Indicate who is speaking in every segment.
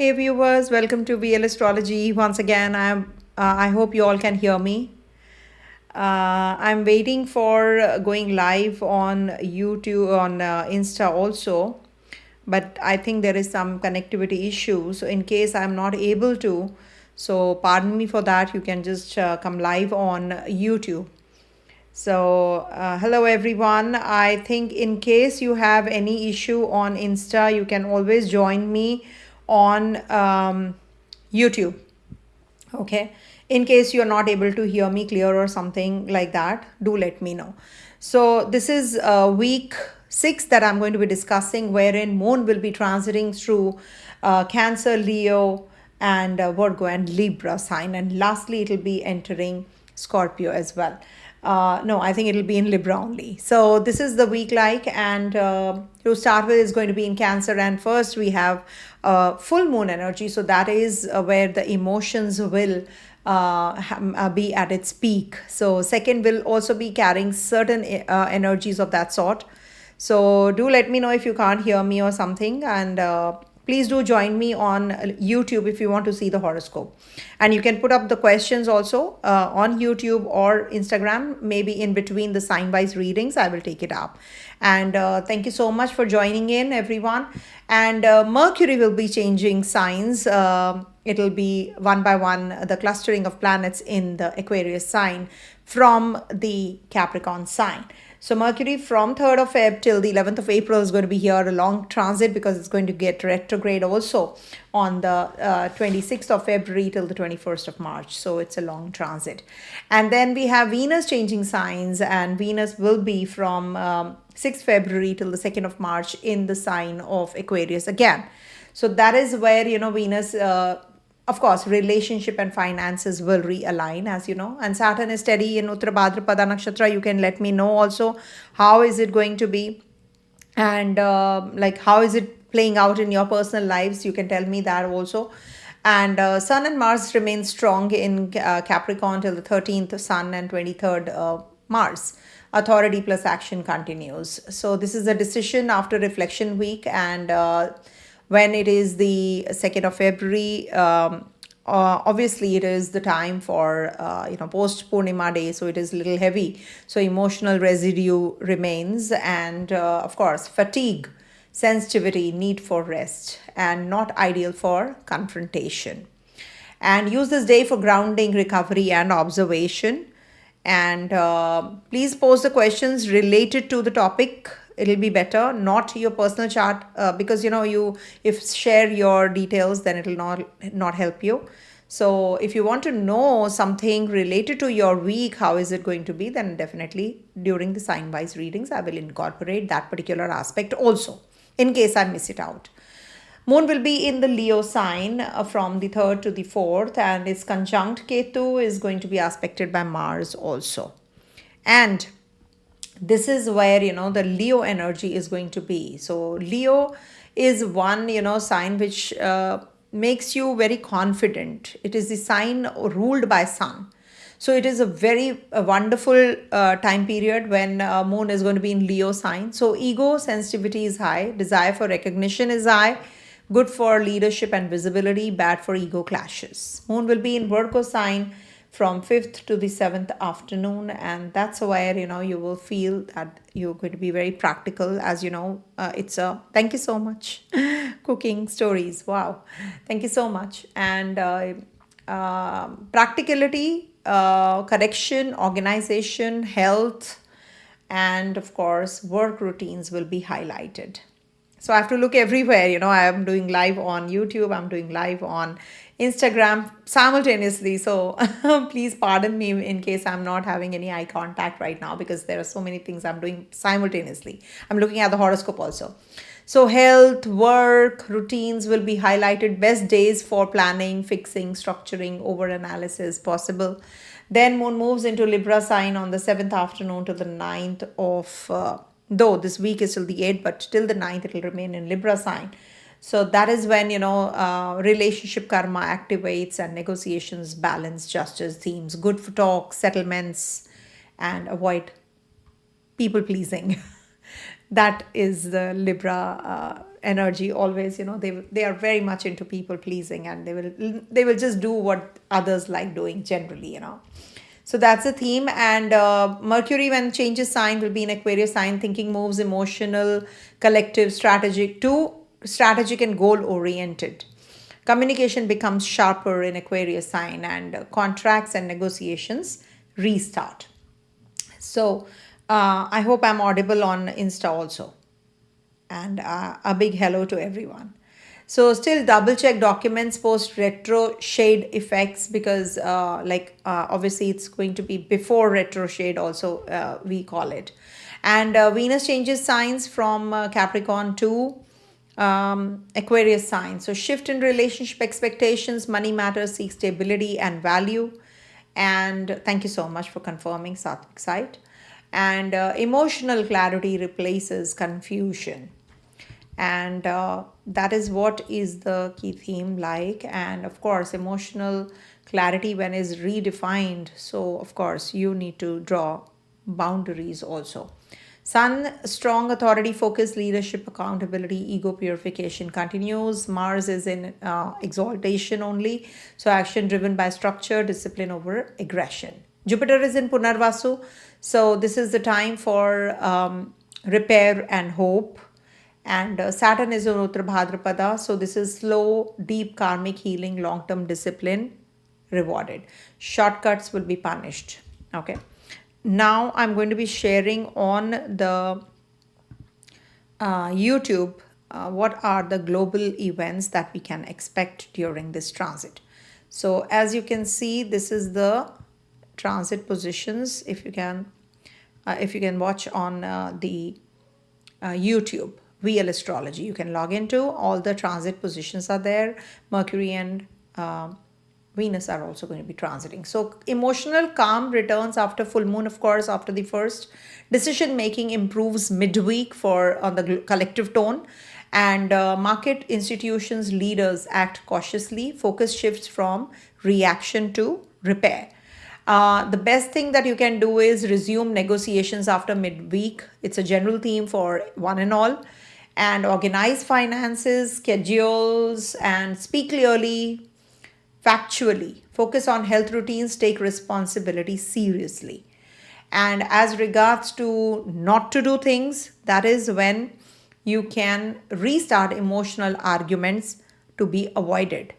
Speaker 1: Hey viewers, welcome to BL Astrology. Once again, I hope you all can hear me. I'm waiting for going live on YouTube, on Insta also, but I think there is some connectivity issue. So in case I'm not able to, so pardon me for that. You can just come live on YouTube. So hello everyone. I think in case you have any issue on Insta, you can always join me on YouTube. Okay, in case you're not able to hear me clear or something like that, do let me know. So this is week 6 that I'm going to be discussing, wherein moon will be transiting through Cancer, Leo, and Virgo and Libra sign, and lastly it will be entering Scorpio as well. No, I think it'll be in Libra only. So this is the week like, and to start with is going to be in Cancer. And first we have full moon energy. So that is where the emotions will be at its peak. So second will also be carrying certain energies of that sort. So do let me know if you can't hear me or something, and please do join me on YouTube if you want to see the horoscope. And you can put up the questions also on YouTube or Instagram, maybe in between the sign-wise readings. I will take it up. And thank you so much for joining in, everyone. And Mercury will be changing signs. It'll be one by one the clustering of planets in the Aquarius sign from the Capricorn sign. So Mercury from 3rd of Feb till the 11th of April is going to be here, a long transit, because it's going to get retrograde also on the 26th of February till the 21st of March. So it's a long transit. And then we have Venus changing signs, and Venus will be from 6th February till the 2nd of March in the sign of Aquarius again. So that is where, Venus... of course, relationship and finances will realign, as you know. And Saturn is steady in Uttara Bhadrapada Nakshatra. You can let me know also how is it going to be, and like how is it playing out in your personal lives. You can tell me that also. And Sun and Mars remain strong in Capricorn till the 13th Sun and 23rd Mars. Authority plus action continues. So this is a decision after reflection week, and when it is the 2nd of February, obviously it is the time for post-PURNIMA day, so it is a little heavy. So emotional residue remains, and of course fatigue, sensitivity, need for rest, and not ideal for confrontation. And use this day for grounding, recovery, and observation. And please post the questions related to the topic. It'll be better, not your personal chart, because you if share your details, then it'll not help you. So if you want to know something related to your week, how is it going to be, then definitely during the sign wise readings I will incorporate that particular aspect also, in case I miss it out. Moon will be in the Leo sign from the 3rd to the 4th, and its conjunct Ketu is going to be aspected by Mars also. And this is where the Leo energy is going to be. So Leo is one sign which makes you very confident. It is the sign ruled by Sun. So it is a wonderful time period when moon is going to be in Leo sign. So ego sensitivity is high, desire for recognition is high, good for leadership and visibility, bad for ego clashes. Moon will be in Virgo sign from 5th to the 7th afternoon, and that's where you will feel that you're going to be very practical, as it's a thank you so much cooking stories, wow, thank you so much. And practicality, correction, organization, health, and of course work routines will be highlighted. So I have to look everywhere. I am doing live on YouTube, I'm doing live on Instagram simultaneously. So please pardon me in case I'm not having any eye contact right now, because there are so many things I'm doing simultaneously. I'm looking at the horoscope also. So health, work, routines will be highlighted. Best days for planning, fixing, structuring, over analysis possible. Then moon moves into Libra sign on the 7th afternoon to the 9th of though this week is till the 8th, but till the 9th it will remain in Libra sign. So that is when relationship karma activates, and negotiations, balance, justice themes, good for talk, settlements, and avoid people pleasing. That is the Libra energy always. They are very much into people pleasing, and they will just do what others like doing generally. So that's the theme. And Mercury, when it changes sign, will be in Aquarius sign. Thinking moves emotional, collective, strategic and goal oriented. Communication becomes sharper in Aquarius sign, and contracts and negotiations restart. So I hope I'm audible on Insta also. And a big hello to everyone. So still double check documents post retro shade effects, because obviously it's going to be before retro shade also, we call it. And Venus changes signs from Capricorn to Aquarius sign. So shift in relationship expectations, money matters, seek stability and value. And thank you so much for confirming, Satvik Site. And emotional clarity replaces confusion. And that is what is the key theme like. And of course, emotional clarity when is redefined. So of course, you need to draw boundaries also. Sun, strong authority, focus, leadership, accountability, ego purification continues. Mars is in exaltation only. So action driven by structure, discipline over aggression. Jupiter is in Punarvasu. So this is the time for repair and hope. And Saturn is on Uttar Bhadrapada. So this is slow, deep karmic healing, long-term discipline rewarded. Shortcuts will be punished. Okay. Now I'm going to be sharing on the YouTube what are the global events that we can expect during this transit. So as you can see, this is the transit positions. If you can watch on the YouTube, VL Astrology, you can log into. All the transit positions are there. Mercury and Venus are also going to be transiting. So emotional calm returns after full moon, of course, after the first. Decision making improves midweek on the collective tone. And market institutions, leaders act cautiously. Focus shifts from reaction to repair. The best thing that you can do is resume negotiations after midweek. It's a general theme for one and all. And organize finances, schedules, and speak clearly, factually. Focus on health routines, take responsibility seriously. And as regards to not to do things, that is when you can restart emotional arguments to be avoided.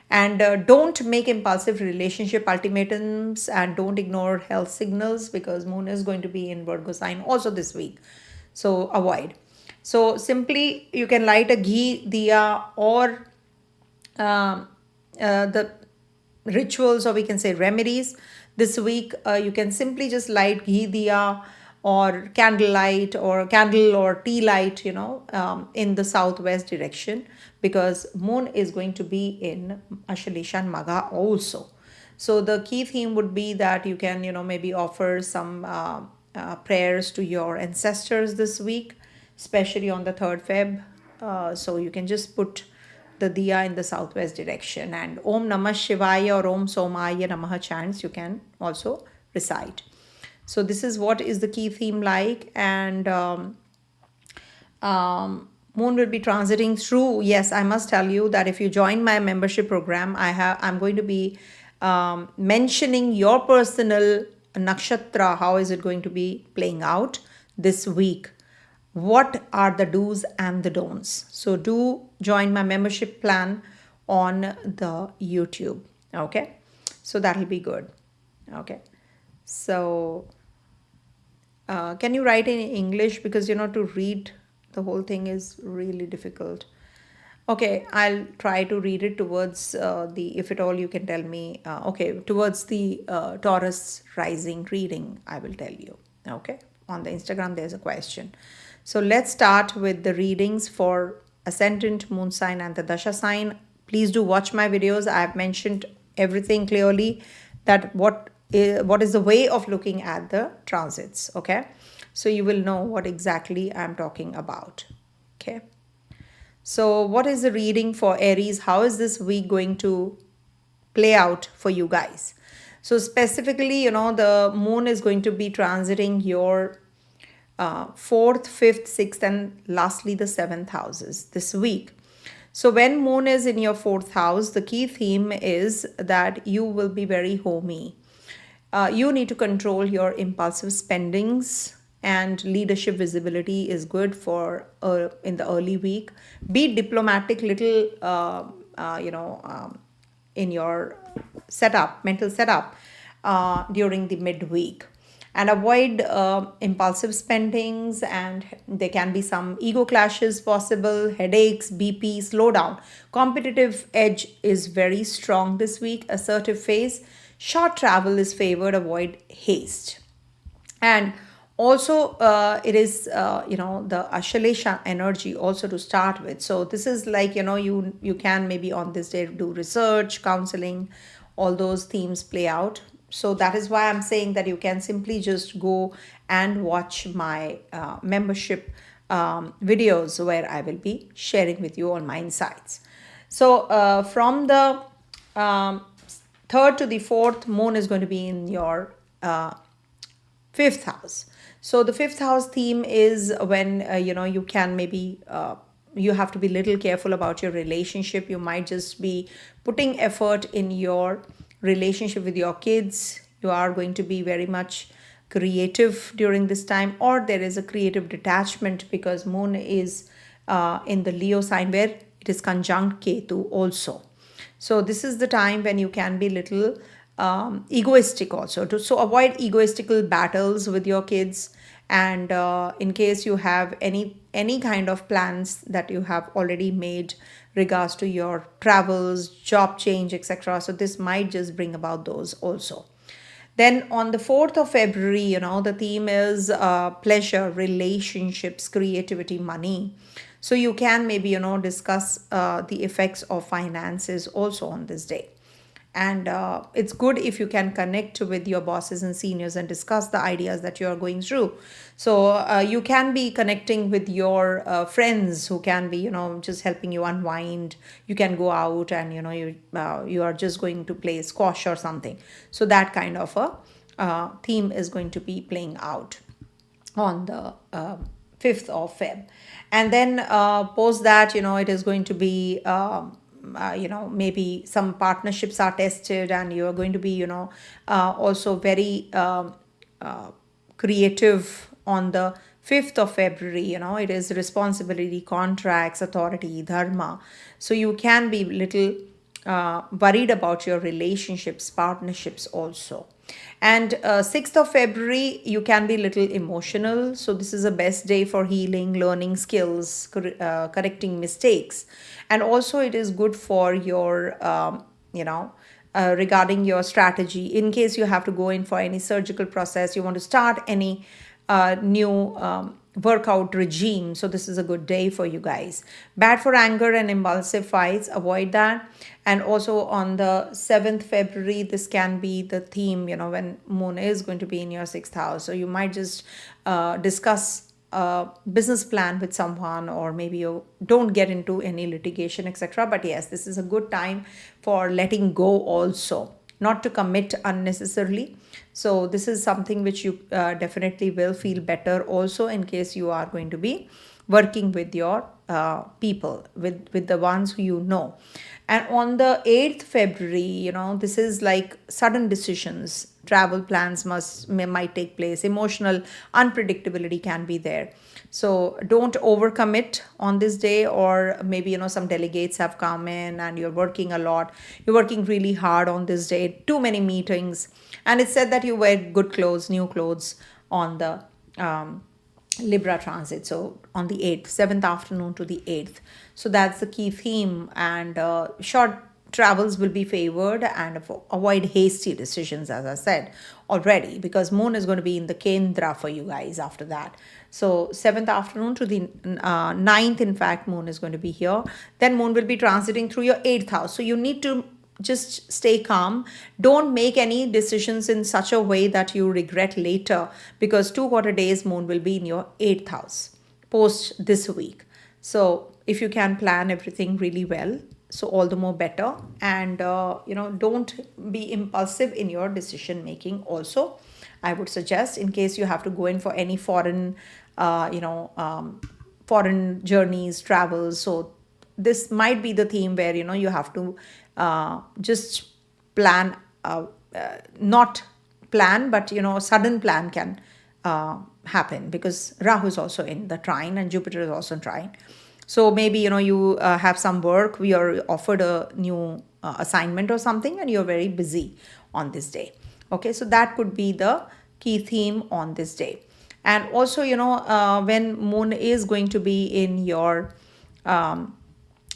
Speaker 1: And don't make impulsive relationship ultimatums, and don't ignore health signals, because moon is going to be in Virgo sign also this week. So avoid. So simply you can light a ghee diya, or the rituals, or we can say remedies. This week you can simply just light ghee diya or candlelight or candle or tea light, in the southwest direction, because moon is going to be in Ashalisha and Magha also. So the key theme would be that you can, maybe offer some prayers to your ancestors this week, especially on the 3rd Feb. So you can just put the diya in the southwest direction, and Om Namah Shivaya or Om Somaya Namaha chants you can also recite. So this is what is the key theme like. And moon will be transiting through. Yes, I must tell you that if you join my membership program, I'm going to be mentioning your personal nakshatra. How is it going to be playing out this week? What are the do's and the don'ts? So do join my membership plan on the YouTube. Okay. So that'll be good. Okay. So can you write in English, because to read the whole thing is really difficult. Okay, I'll try to read it towards if at all you can tell me. Okay, towards the Taurus rising reading, I will tell you. Okay, on the Instagram there's a question. So let's start with the readings for ascendant, moon sign, and the dasha sign. Please do watch my videos. I've mentioned everything clearly, that what is the way of looking at the transits. Okay, so you will know what exactly I'm talking about. Okay, so what is the reading for Aries? How is this week going to play out for you guys? So specifically, the moon is going to be transiting your 4th, 5th, 6th, and lastly the 7th houses this week. So when moon is in your 4th house, the key theme is that you will be very homey. You need to control your impulsive spendings, and leadership visibility is good for in the early week. Be diplomatic little, in your setup, mental setup during the midweek, and avoid impulsive spendings, and there can be some ego clashes possible, headaches, BP. Slow down. Competitive edge is very strong this week. Assertive phase. Short travel is favored. Avoid haste. And also it is the Ashalesha energy also to start with. So this is like, you can maybe on this day do research, counseling, all those themes play out. So that is why I'm saying that you can simply just go and watch my membership videos, where I will be sharing with you all my insights. So from the 3rd to the 4th, moon is going to be in your 5th house. So the 5th house theme is when you can maybe you have to be little careful about your relationship. You might just be putting effort in your relationship with your kids. You are going to be very much creative during this time, or there is a creative detachment because moon is in the Leo sign, where it is conjunct Ketu also. So this is the time when you can be little egoistic also. So avoid egoistical battles with your kids. And in case you have any kind of plans that you have already made regards to your travels, job change, etc. So this might just bring about those also. Then on the 4th of February, the theme is pleasure, relationships, creativity, money. So you can maybe, discuss the effects of finances also on this day. And it's good if you can connect with your bosses and seniors and discuss the ideas that you are going through. So you can be connecting with your friends who can be, just helping you unwind. You can go out and, you are just going to play squash or something. So that kind of a theme is going to be playing out on the 5th of Feb. And then post that, it is going to be maybe some partnerships are tested, and you are going to be also very creative on the 5th of February. It is responsibility, contracts, authority, dharma. So you can be little worried about your relationships, partnerships also. And 6th of February, you can be little emotional. So this is the best day for healing, learning skills, correcting mistakes. And also it is good for your, regarding your strategy. In case you have to go in for any surgical process, you want to start any new workout regime. So this is a good day for you guys. Bad for anger and impulsive fights. Avoid that. And also on the 7th February, this can be the theme, when moon is going to be in your 6th house. So you might just discuss a business plan with someone, or maybe you don't get into any litigation, etc. But yes, this is a good time for letting go also, not to commit unnecessarily. So this is something which you definitely will feel better also, in case you are going to be working with your people, with the ones who you know. And on the 8th February, this is like sudden decisions. Travel plans might take place. Emotional unpredictability can be there. So don't overcommit on this day, or maybe, some delegates have come in and you're working a lot. You're working really hard on this day. Too many meetings. And it's said that you wear good clothes, new clothes on the Libra transit. So on the 8th, 7th afternoon to the 8th. So that's the key theme. And short travels will be favored, and avoid hasty decisions, as I said already, because moon is going to be in the Kendra for you guys after that. So 7th afternoon to the 9th, in fact, moon is going to be here. Then moon will be transiting through your 8th house. So you need to just stay calm. Don't make any decisions in such a way that you regret later, because 2 quarter days moon will be in your 8th house post this week. So if you can plan everything really well, so all the more better. And don't be impulsive in your decision making also. I would suggest, in case you have to go in for any foreign, foreign journeys, travels. So this might be the theme where, you have to just plan, not plan, but, sudden plan can happen, because Rahu is also in the trine and Jupiter is also in trine. So maybe, you have some work, we are offered a new assignment or something, and you're very busy on this day. Okay, so that could be the key theme on this day. And also, when moon is going to be in your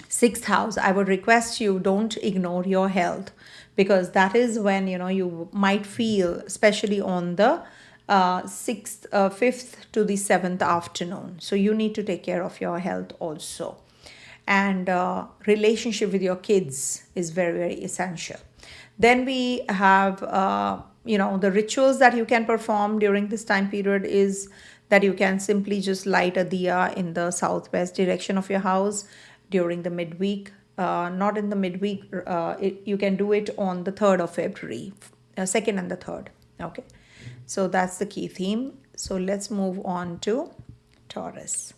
Speaker 1: sixth house, I would request you, don't ignore your health, because that is when, you might feel, especially on the 5th to the 7th afternoon. So you need to take care of your health also. And relationship with your kids is very, very essential. Then we have, the rituals that you can perform during this time period is that you can simply just light a diya in the southwest direction of your house during the midweek. Not in the midweek, you can do it on the 3rd of February, 2nd and the 3rd. Okay. So that's the key theme. So let's move on to Taurus.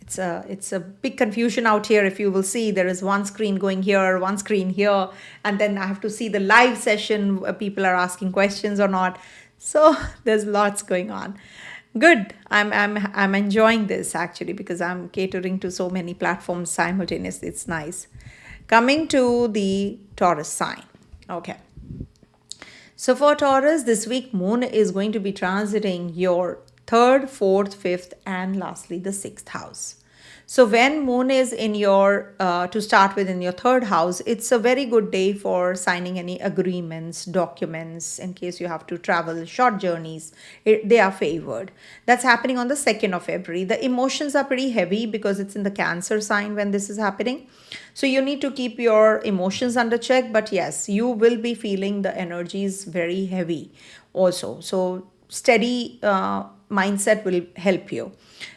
Speaker 1: It's a big confusion out here. If you will see, there is one screen going here, one screen here, and then I have to see the live session where people are asking questions or not. So there's lots going on. Good. I'm enjoying this actually, because I'm catering to so many platforms simultaneously. It's nice. Coming to the Taurus sign. Okay. So for Taurus, this week, moon is going to be transiting your 3rd, 4th, 5th, and lastly, the 6th house. So when moon is in your, to start with, in your 3rd house, it's a very good day for signing any agreements, documents, in case you have to travel short journeys. They are favored. That's happening on the 2nd of February. The emotions are pretty heavy because it's in the Cancer sign when this is happening. So you need to keep your emotions under check. But yes, you will be feeling the energies very heavy also. So steady mindset will help you.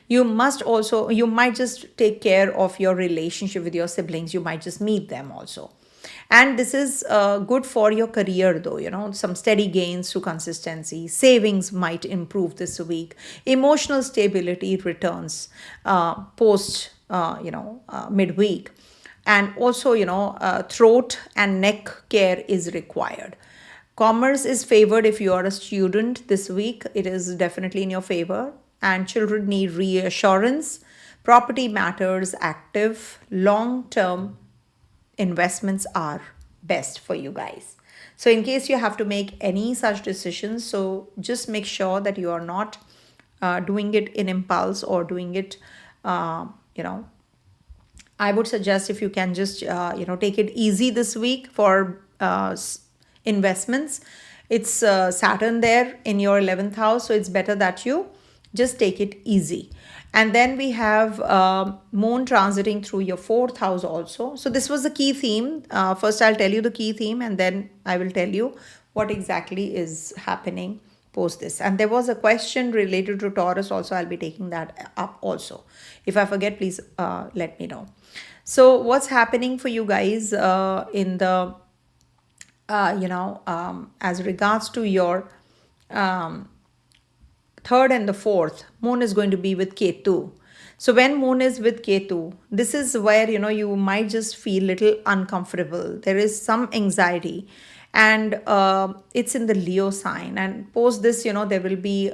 Speaker 1: You might just take care of your relationship with your siblings. You might just meet them also. And this is good for your career though, some steady gains through consistency. Savings might improve this week. Emotional stability returns post, midweek. And also, throat and neck care is required. Commerce is favored if you are a student this week. It is definitely in your favor. And children need reassurance. Property matters active. Long-term investments are best for you guys. So in case you have to make any such decisions, so just make sure that you are not doing it in impulse or doing it, I would suggest if you can just, take it easy this week for investments. It's Saturn there in your 11th house. So it's better that you just take it easy. And then we have moon transiting through your 4th house also. So this was the key theme. First, I'll tell you the key theme, and then I will tell you what exactly is happening post this. And there was a question related to Taurus also. I'll be taking that up also. If I forget, please let me know. So what's happening for you guys in the, as regards to your 3rd and the 4th, moon is going to be with Ketu. So when moon is with Ketu, this is where, you might just feel little uncomfortable. There is some anxiety, and it's in the Leo sign. And post this, there will be,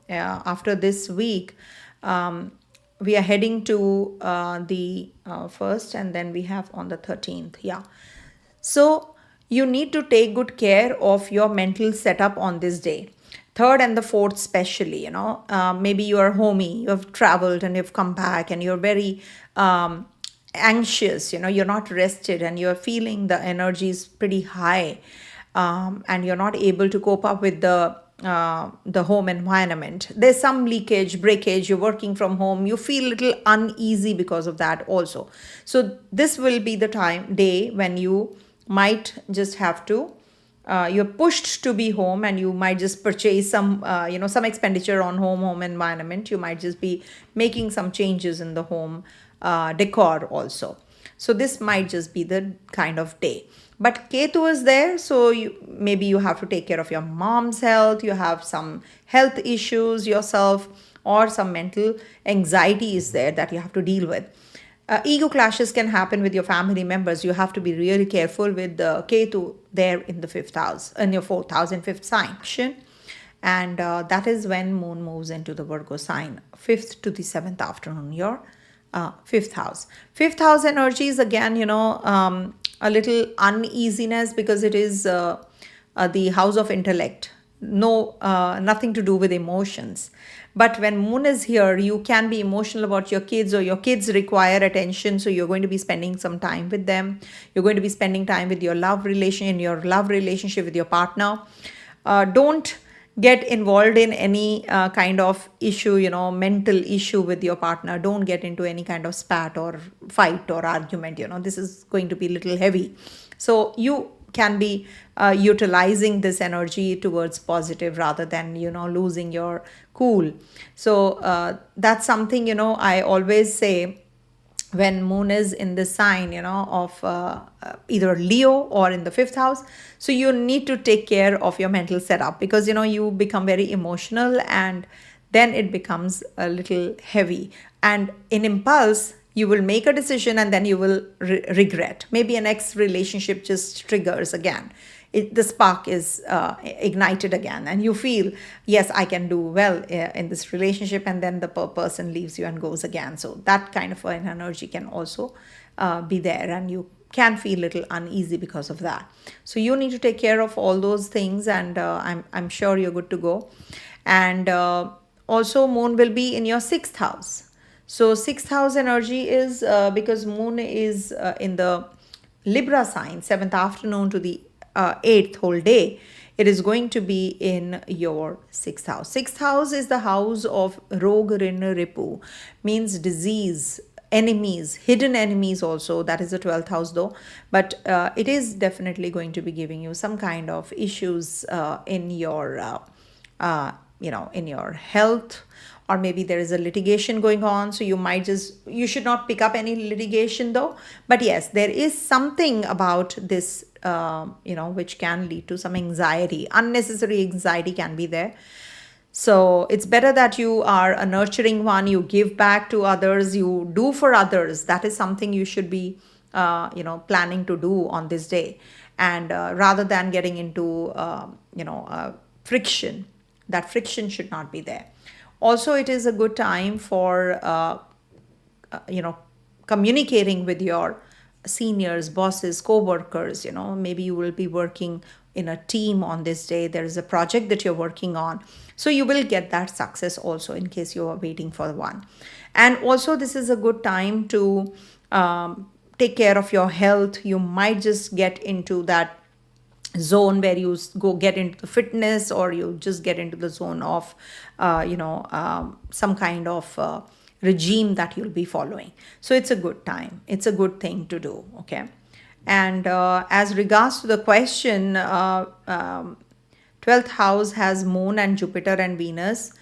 Speaker 1: after this week, we are heading to the 1st, and then we have on the 13th. Yeah. So you need to take good care of your mental setup on this day. 3rd and the 4th especially, maybe you are homey, you have traveled and you've come back and you're very anxious, you're not rested and you're feeling the energy is pretty high, and you're not able to cope up with the home environment. There's some leakage, breakage, you're working from home, you feel a little uneasy because of that also. So this will be the day when you might just have to, you're pushed to be home, and you might just purchase some, some expenditure on home environment. You might just be making some changes in the home decor also. So this might just be the kind of day. But Ketu is there, so maybe you have to take care of your mom's health, you have some health issues yourself, or some mental anxiety is there that you have to deal with. Ego clashes can happen with your family members. You have to be really careful with the Ketu there in the fifth house, in your fourth house and fifth sign. And that is when moon moves into the Virgo sign, 5th to the 7th afternoon, your fifth house. Fifth house energy is again, a little uneasiness because it is the house of intellect. Nothing to do with emotions. But when moon is here, you can be emotional about your kids, or your kids require attention. So you're going to be spending some time with them. You're going to be spending time with your love relationship with your partner. Don't get involved in any kind of issue, mental issue with your partner. Don't get into any kind of spat or fight or argument. This is going to be a little heavy. So you can be utilizing this energy towards positive rather than, losing your cool. So that's something, I always say when moon is in the sign, of either Leo or in the fifth house. So you need to take care of your mental setup because, you become very emotional and then it becomes a little heavy. And in impulse, you will make a decision and then you will regret. Maybe an ex relationship just triggers again. The spark is ignited again and you feel, yes, I can do well in this relationship, and then the person leaves you and goes again. So that kind of an energy can also be there, and you can feel a little uneasy because of that. So you need to take care of all those things, and I'm sure you're good to go. And also moon will be in your sixth house. So sixth house energy is because moon is in the Libra sign, 7th afternoon to the 8th whole day. It is going to be in your sixth house. Sixth house is the house of Rog Rin Ripu, means disease, enemies, hidden enemies also. That is the 12th house though. But it is definitely going to be giving you some kind of issues in your, in your health. Or maybe there is a litigation going on. So you should not pick up any litigation though. But yes, there is something about this, which can lead to some anxiety. Unnecessary anxiety can be there. So it's better that you are a nurturing one. You give back to others. You do for others. That is something you should be, planning to do on this day. And rather than getting into, friction, that friction should not be there. Also, it is a good time for, communicating with your seniors, bosses, co-workers. Maybe you will be working in a team on this day. There is a project that you're working on. So you will get that success also in case you are waiting for one. And also, this is a good time to take care of your health. You might just get into that zone where you go get into the fitness, or you just get into the zone of some kind of regime that you'll be following. So it's a good time, it's a good thing to do. Okay. And as regards to the question, 12th house has moon and Jupiter and Venus.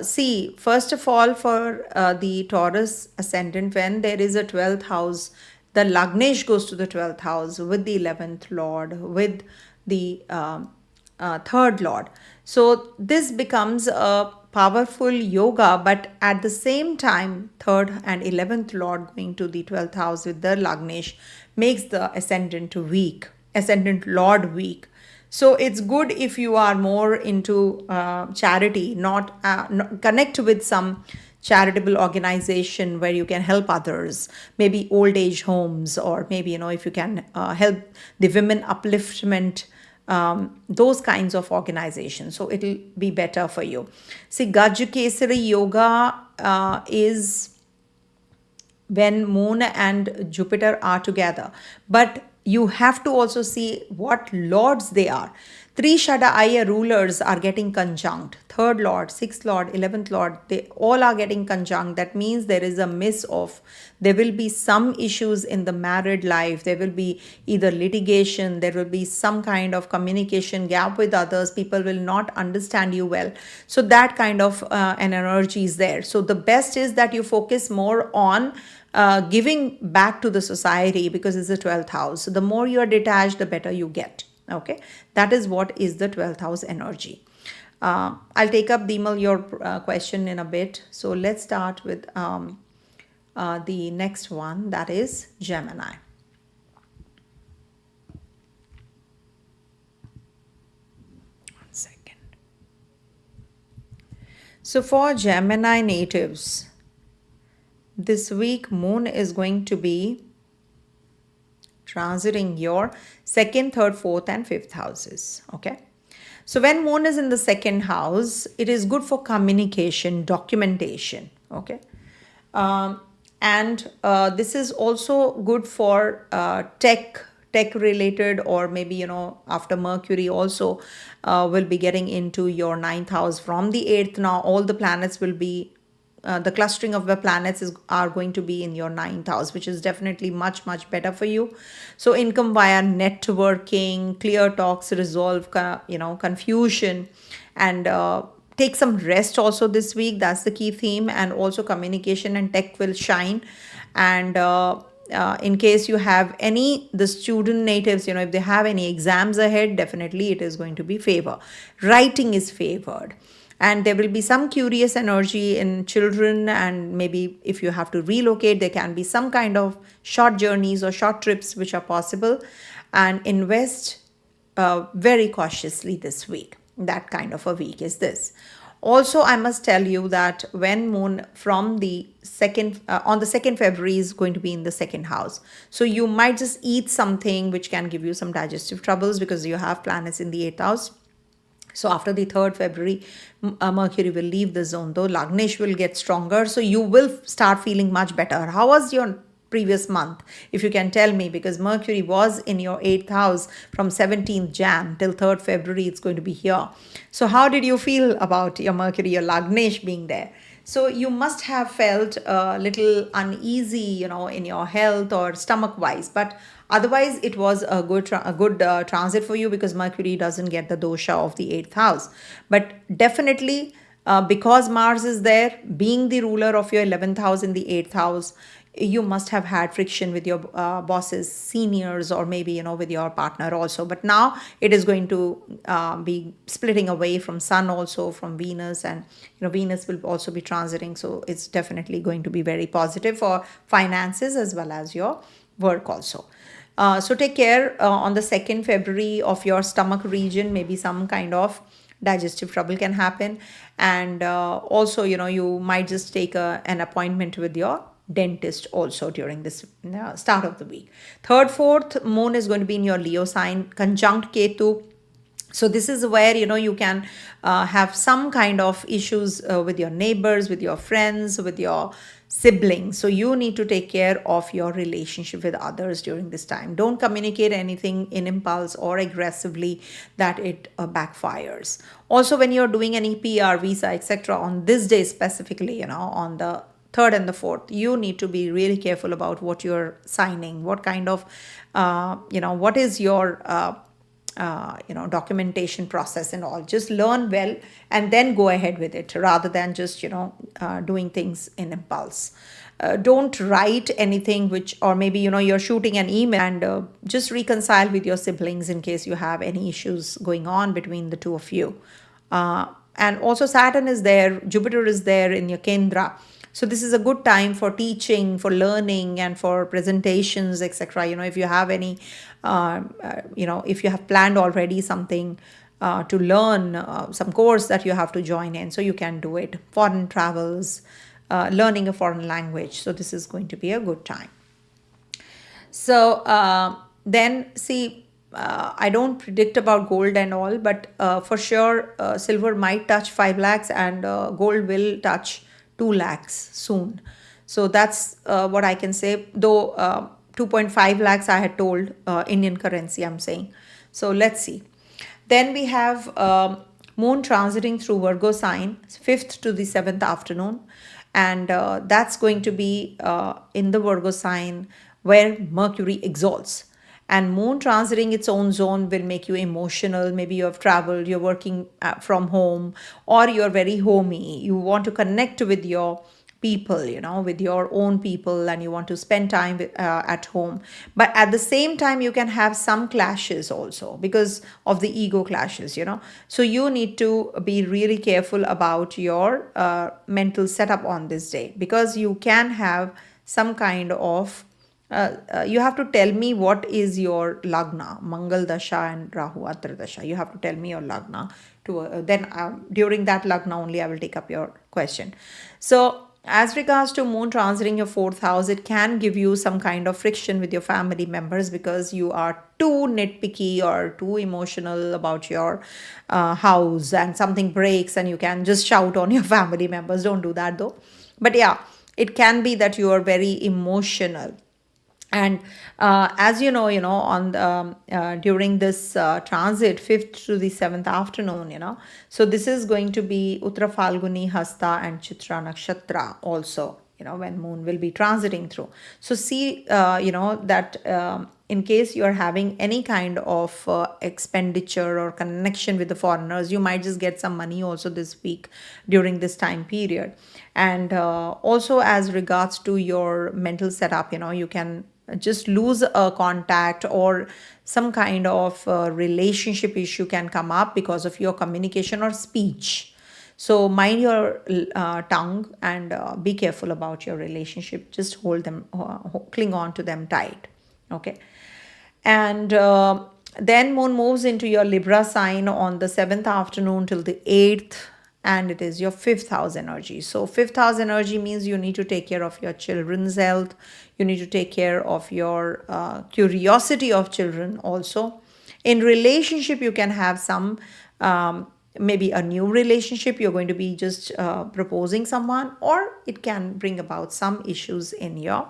Speaker 1: See, first of all, for the Taurus ascendant, when there is a 12th house, the Lagnesh goes to the 12th house with the 11th lord, with the 3rd lord. So this becomes a powerful yoga, but at the same time, 3rd and 11th lord going to the 12th house with the Lagnesh makes the ascendant lord weak. So it's good if you are more into charity, not connect with some charitable organization where you can help others, maybe old age homes, or maybe, if you can help the women upliftment, those kinds of organizations. So it'll be better for you. See, Gajukesari yoga is when moon and Jupiter are together. But you have to also see what lords they are. Three Shada rulers are getting conjunct. Third Lord, sixth Lord, 11th Lord, they all are getting conjunct. That means there is a miss of, there will be some issues in the married life. There will be either litigation, there will be some kind of communication gap with others. People will not understand you well. So that kind of an energy is there. So the best is that you focus more on giving back to the society, because it's the 12th house. So the more you are detached, the better you get. Okay, that is what is the 12th house energy. I'll take up, Deemal, your question in a bit. So let's start with the next one, that is Gemini. One second. So for Gemini natives, this week Moon is going to be transiting your 2nd, 3rd, 4th and 5th houses. Okay. So when Moon is in the 2nd house, it is good for communication, documentation. Okay. And this is also good for tech related, or maybe, you know, after Mercury also will be getting into your 9th house from the 8th. Now all the planets will be the clustering of the planets are going to be in your 9th house, which is definitely much better for you. So income via networking, clear talks, resolve confusion, and take some rest also this week. That's the key theme. And also communication and tech will shine. And in case you have the student natives, you know, if they have any exams ahead, definitely it is going to be favor. Writing is favored. And there will be some curious energy in children, and maybe if you have to relocate, there can be some kind of short journeys or short trips which are possible. And invest very cautiously this week. That kind of a week is this. Also, I must tell you that when Moon from the 2nd, on the 2nd February is going to be in the 2nd house. So you might just eat something which can give you some digestive troubles, because you have planets in the 8th house. So after the 3rd February, Mercury will leave the zone, though Lagnesh will get stronger. So you will start feeling much better. How was your previous month, if you can tell me? Because Mercury was in your 8th house from 17th Jan till 3rd February. It's going to be here. So how did you feel about your Mercury, your Lagnesh being there? So you must have felt a little uneasy, you know, in your health or stomach wise, but otherwise it was a good transit for you, because Mercury doesn't get the dosha of the 8th house. But definitely because Mars is there, being the ruler of your 11th house in the 8th house, you must have had friction with your bosses, seniors, or maybe, you know, with your partner also. But now it is going to be splitting away from Sun, also from Venus, and, you know, Venus will also be transiting. So it's definitely going to be very positive for finances as well as your work also. So take care on the 2nd February of your stomach region. Maybe some kind of digestive trouble can happen. And also, you know, you might just take an appointment with your dentist also during this start of the week. 3rd, 4th, Moon is going to be in your Leo sign, conjunct Ketu. So this is where, you know, you can have some kind of issues with your neighbors, with your friends, with your siblings. So you need to take care of your relationship with others during this time. Don't communicate anything in impulse or aggressively, that it backfires. Also, when you're doing any PR, visa, etc., on this day specifically, you know, on the 3rd and the 4th, you need to be really careful about what you're signing, what kind of, what is your, documentation process and all. Just learn well and then go ahead with it, rather than just, doing things in impulse. Don't write anything or maybe, you're shooting an email, and just reconcile with your siblings in case you have any issues going on between the two of you. And also Saturn is there, Jupiter is there in your Kendra. So this is a good time for teaching, for learning, and for presentations, etc. If you have any, if you have planned already something to learn, some course that you have to join in, so you can do it. Foreign travels, learning a foreign language. So this is going to be a good time. So then see, I don't predict about gold and all, but for sure silver might touch 5 lakhs and gold will touch 2 lakhs soon. So that's what I can say, though 2.5 lakhs I had told Indian currency, I'm saying. So let's see. Then we have moon transiting through Virgo sign, 5th to the 7th afternoon. And that's going to be in the Virgo sign where Mercury exalts. And moon transiting its own zone will make you emotional. Maybe you have traveled, you're working from home, or you're very homey. You want to connect with your people, with your own people, and you want to spend time at home. But at the same time, you can have some clashes also because of the ego clashes. So you need to be really careful about your mental setup on this day, because you can have some kind of you have to tell me what is your lagna, Mangal Dasha and Rahu Atra Dasha. You have to tell me your lagna. Then during that lagna only I will take up your question. So as regards to moon transiting your 4th house, it can give you some kind of friction with your family members because you are too nitpicky or too emotional about your house, and something breaks and you can just shout on your family members. Don't do that though. But yeah, it can be that you are very emotional. And as you know, on during this transit, 5th to the 7th afternoon, so this is going to be Uttara Falguni, Hasta and Chitra Nakshatra also, when moon will be transiting through. So see, that in case you are having any kind of expenditure or connection with the foreigners, you might just get some money also this week during this time period. And also as regards to your mental setup, you can just lose a contact, or some kind of relationship issue can come up because of your communication or speech. So mind your tongue, and be careful about your relationship. Just hold them, cling on to them tight. Okay. And then moon moves into your Libra sign on the 7th afternoon till the 8th, and it is your 5th house energy. So 5th house energy means you need to take care of your children's health. You need to take care of your curiosity of children also. In relationship, you can have some maybe a new relationship. You're going to be just proposing someone, or it can bring about some issues in your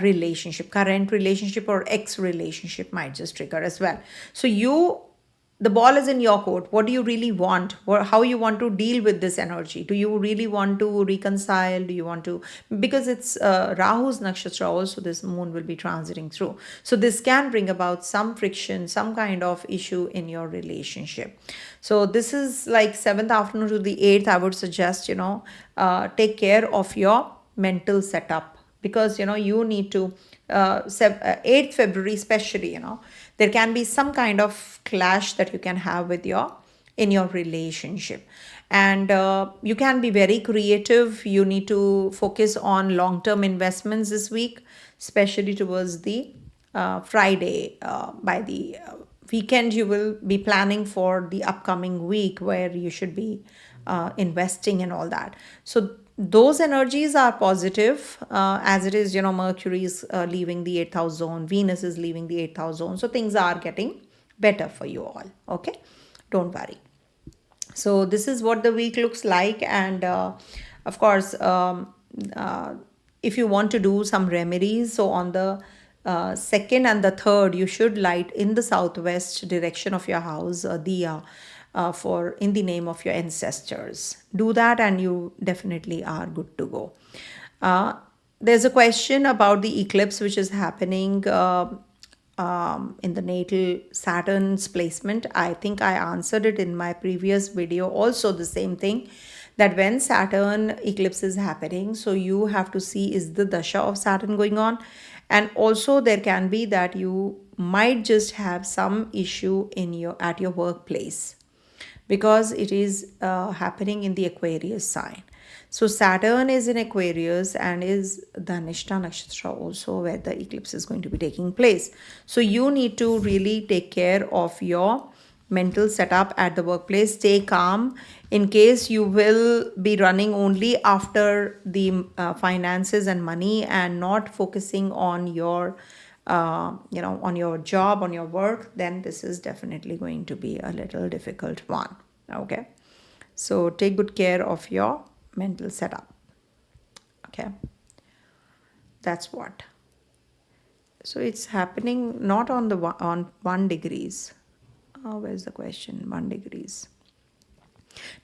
Speaker 1: relationship. Current relationship or ex relationship might just trigger as well. So the ball is in your court. What do you really want? How you want to deal with this energy? Do you really want to reconcile? Do you want to, because it's Rahu's nakshatra also, this moon will be transiting through. So this can bring about some friction, some kind of issue in your relationship. So this is like 7th afternoon to the 8th. I would suggest, take care of your mental setup, because you need to 8th February especially, there can be some kind of clash that you can have in your relationship. And you can be very creative. You need to focus on long-term investments this week, especially towards the Friday. By the weekend, you will be planning for the upcoming week where you should be investing and all that. So those energies are positive, as it is, Mercury is leaving the 8th house zone, Venus is leaving the 8th house zone. So things are getting better for you all. Okay, don't worry. So this is what the week looks like. And of course, if you want to do some remedies, so on the 2nd and the 3rd, you should light in the southwest direction of your house diya, for in the name of your ancestors. Do that and you definitely are good to go. There's a question about the eclipse which is happening in the natal Saturn's placement. I think I answered it in my previous video also, the same thing, that when Saturn eclipse is happening, so you have to see, is the dasha of Saturn going on? And also there can be that you might just have some issue at your workplace, because it is happening in the Aquarius sign. So Saturn is in Aquarius and is Dhanishtha nakshatra also, where the eclipse is going to be taking place. So you need to really take care of your mental setup at the workplace. Stay calm. In case you will be running only after the finances and money, and not focusing on your on your job, on your work, then this is definitely going to be a little difficult one. Okay, so take good care of your mental setup. Okay, that's what. So it's happening not on 1 degrees. Where's the question? 1 degrees.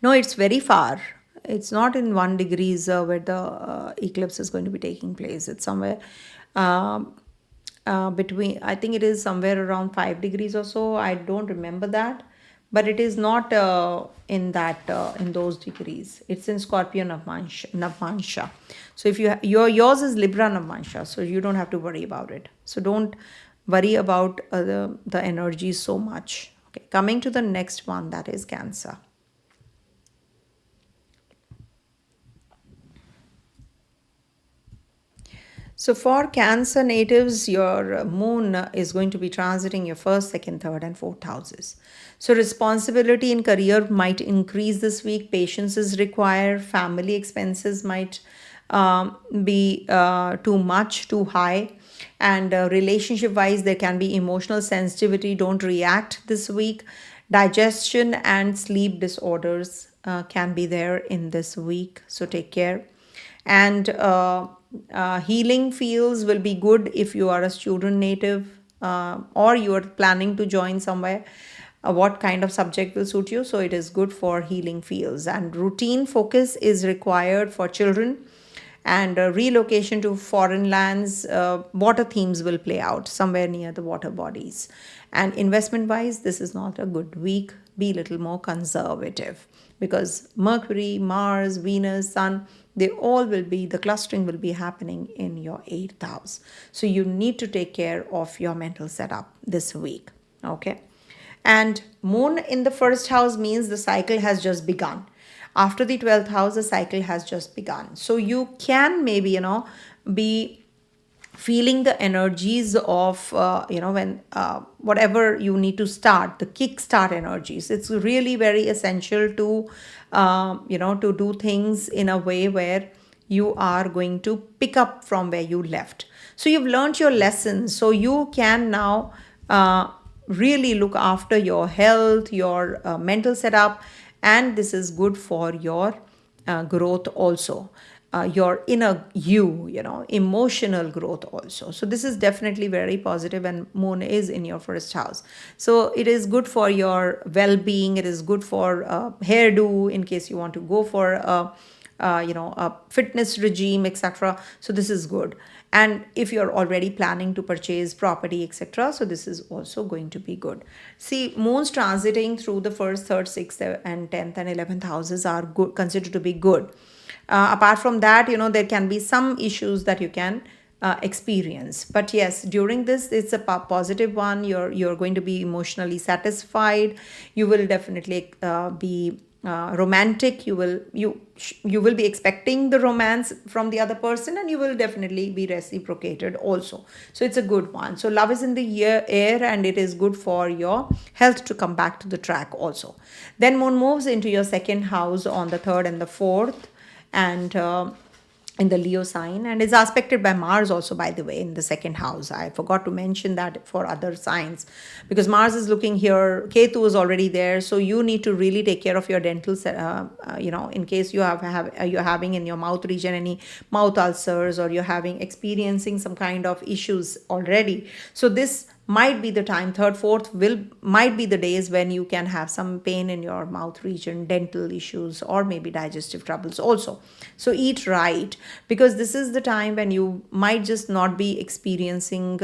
Speaker 1: No, it's very far. It's not in 1 degrees where the eclipse is going to be taking place. It's somewhere between, I think it is somewhere around 5 degrees or so. I don't remember that. But it is not in those degrees. It's in Scorpio Navmansha. So if yours is Libra Navmansha, so you don't have to worry about it. So don't worry about the energy so much. Okay, coming to the next one, that is Cancer. So for Cancer natives, your moon is going to be transiting your first, second, third, and fourth houses. So responsibility in career might increase this week. Patience is required. Family expenses might be too much, too high. And relationship-wise, there can be emotional sensitivity. Don't react this week. Digestion and sleep disorders can be there in this week. So take care. And healing fields will be good if you are a student native or you are planning to join somewhere. What kind of subject will suit you? So it is good for healing fields. And routine focus is required for children. And relocation to foreign lands, water themes will play out somewhere near the water bodies. And investment wise, this is not a good week. Be a little more conservative, because Mercury, Mars, Venus, Sun, they all will be, the clustering will be happening in your 8th house. So you need to take care of your mental setup this week. Okay. And moon in the first house means the cycle has just begun. After the 12th house, the cycle has just begun. So you can maybe, be feeling the energies of, when whatever you need to start, the kickstart energies. It's really very essential to, to do things in a way where you are going to pick up from where you left. So you've learned your lessons. So you can now really look after your health, your mental setup, and this is good for your growth also. Your inner emotional growth also. So this is definitely very positive, and moon is in your first house. So it is good for your well-being. It is good for hairdo in case you want to go for a fitness regime, etc. So this is good. And if you're already planning to purchase property, etc., so this is also going to be good. See, moons transiting through the first, third, sixth, and 10th and 11th houses are good, considered to be good. Apart from that, there can be some issues that you can experience. But yes, during this, it's a positive one. You're going to be emotionally satisfied. You will definitely be romantic. You will be expecting the romance from the other person, and you will definitely be reciprocated also. So it's a good one. So love is in the air, and it is good for your health to come back to the track also. Then moon moves into your second house on the 3rd and the 4th, and in the Leo sign, and is aspected by Mars also, by the way, in the second house. I forgot to mention that for other signs, because Mars is looking here, Ketu is already there. So you need to really take care of your dental, in case you you're having in your mouth region any mouth ulcers, or you're experiencing some kind of issues already. So this might be the time, 3rd, 4th might be the days when you can have some pain in your mouth region, dental issues, or maybe digestive troubles also. So eat right, because this is the time when you might just not be experiencing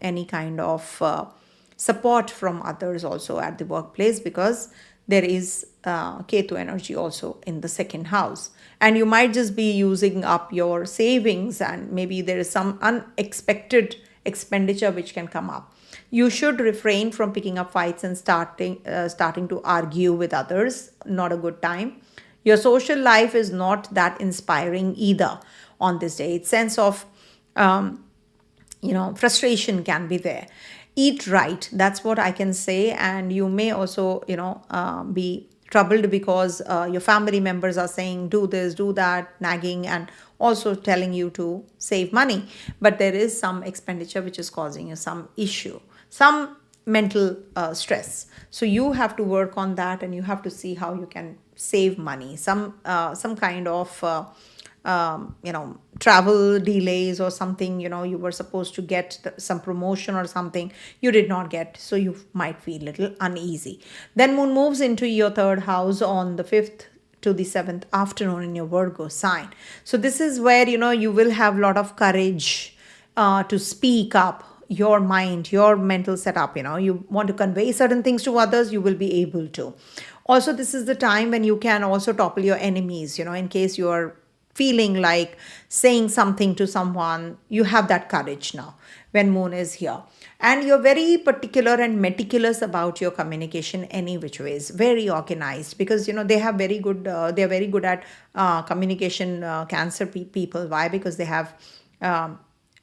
Speaker 1: any kind of support from others also at the workplace, because there is Ketu energy also in the second house. And you might just be using up your savings, and maybe there is some unexpected expenditure which can come up. You should refrain from picking up fights and starting to argue with others. Not a good time. Your social life is not that inspiring either on this day. It's sense of frustration can be there. Eat right. That's what I can say. And you may also be troubled because your family members are saying do this, do that, nagging, and also telling you to save money. But there is some expenditure which is causing you some issue, some mental stress. So you have to work on that, and you have to see how you can save money. Some kind of travel delays or something, you were supposed to get some promotion or something you did not get, so you might feel a little uneasy. Then moon moves into your third house on the 5th to the 7th afternoon in your Virgo sign. So this is where you will have a lot of courage to speak up your mind, your mental setup. You want to convey certain things to others, you will be able to. Also, this is the time when you can also topple your enemies, in case you are feeling like saying something to someone, you have that courage now when moon is here. And you're very particular and meticulous about your communication any which ways, very organized, because they have very good they're very good at communication, Cancer people. Why? Because they have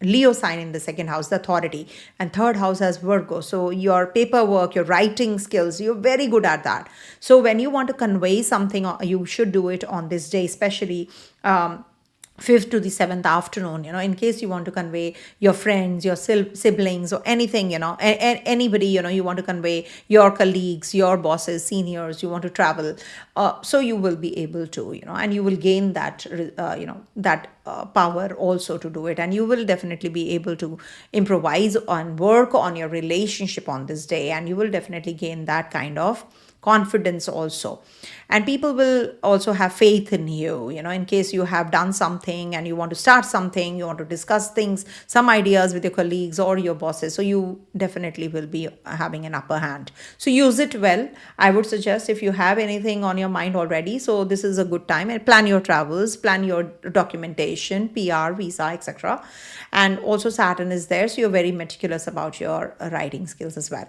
Speaker 1: Leo sign in the second house, the authority, and third house has Virgo. So your paperwork, your writing skills, you're very good at that. So when you want to convey something, you should do it on this day, especially 5th to the 7th afternoon, in case you want to convey your friends, your siblings, or anything, anybody, you want to convey your colleagues, your bosses, seniors, you want to travel. So you will be able to, and you will gain that, that power also to do it. And you will definitely be able to improvise and work on your relationship on this day. And you will definitely gain that kind of confidence also. And people will also have faith in you, in case you have done something and you want to start something, you want to discuss things, some ideas with your colleagues or your bosses. So you definitely will be having an upper hand. So use it well. I would suggest, if you have anything on your mind already, so this is a good time, and plan your travels, plan your documentation, PR, visa, etc. And also Saturn is there, so you're very meticulous about your writing skills as well.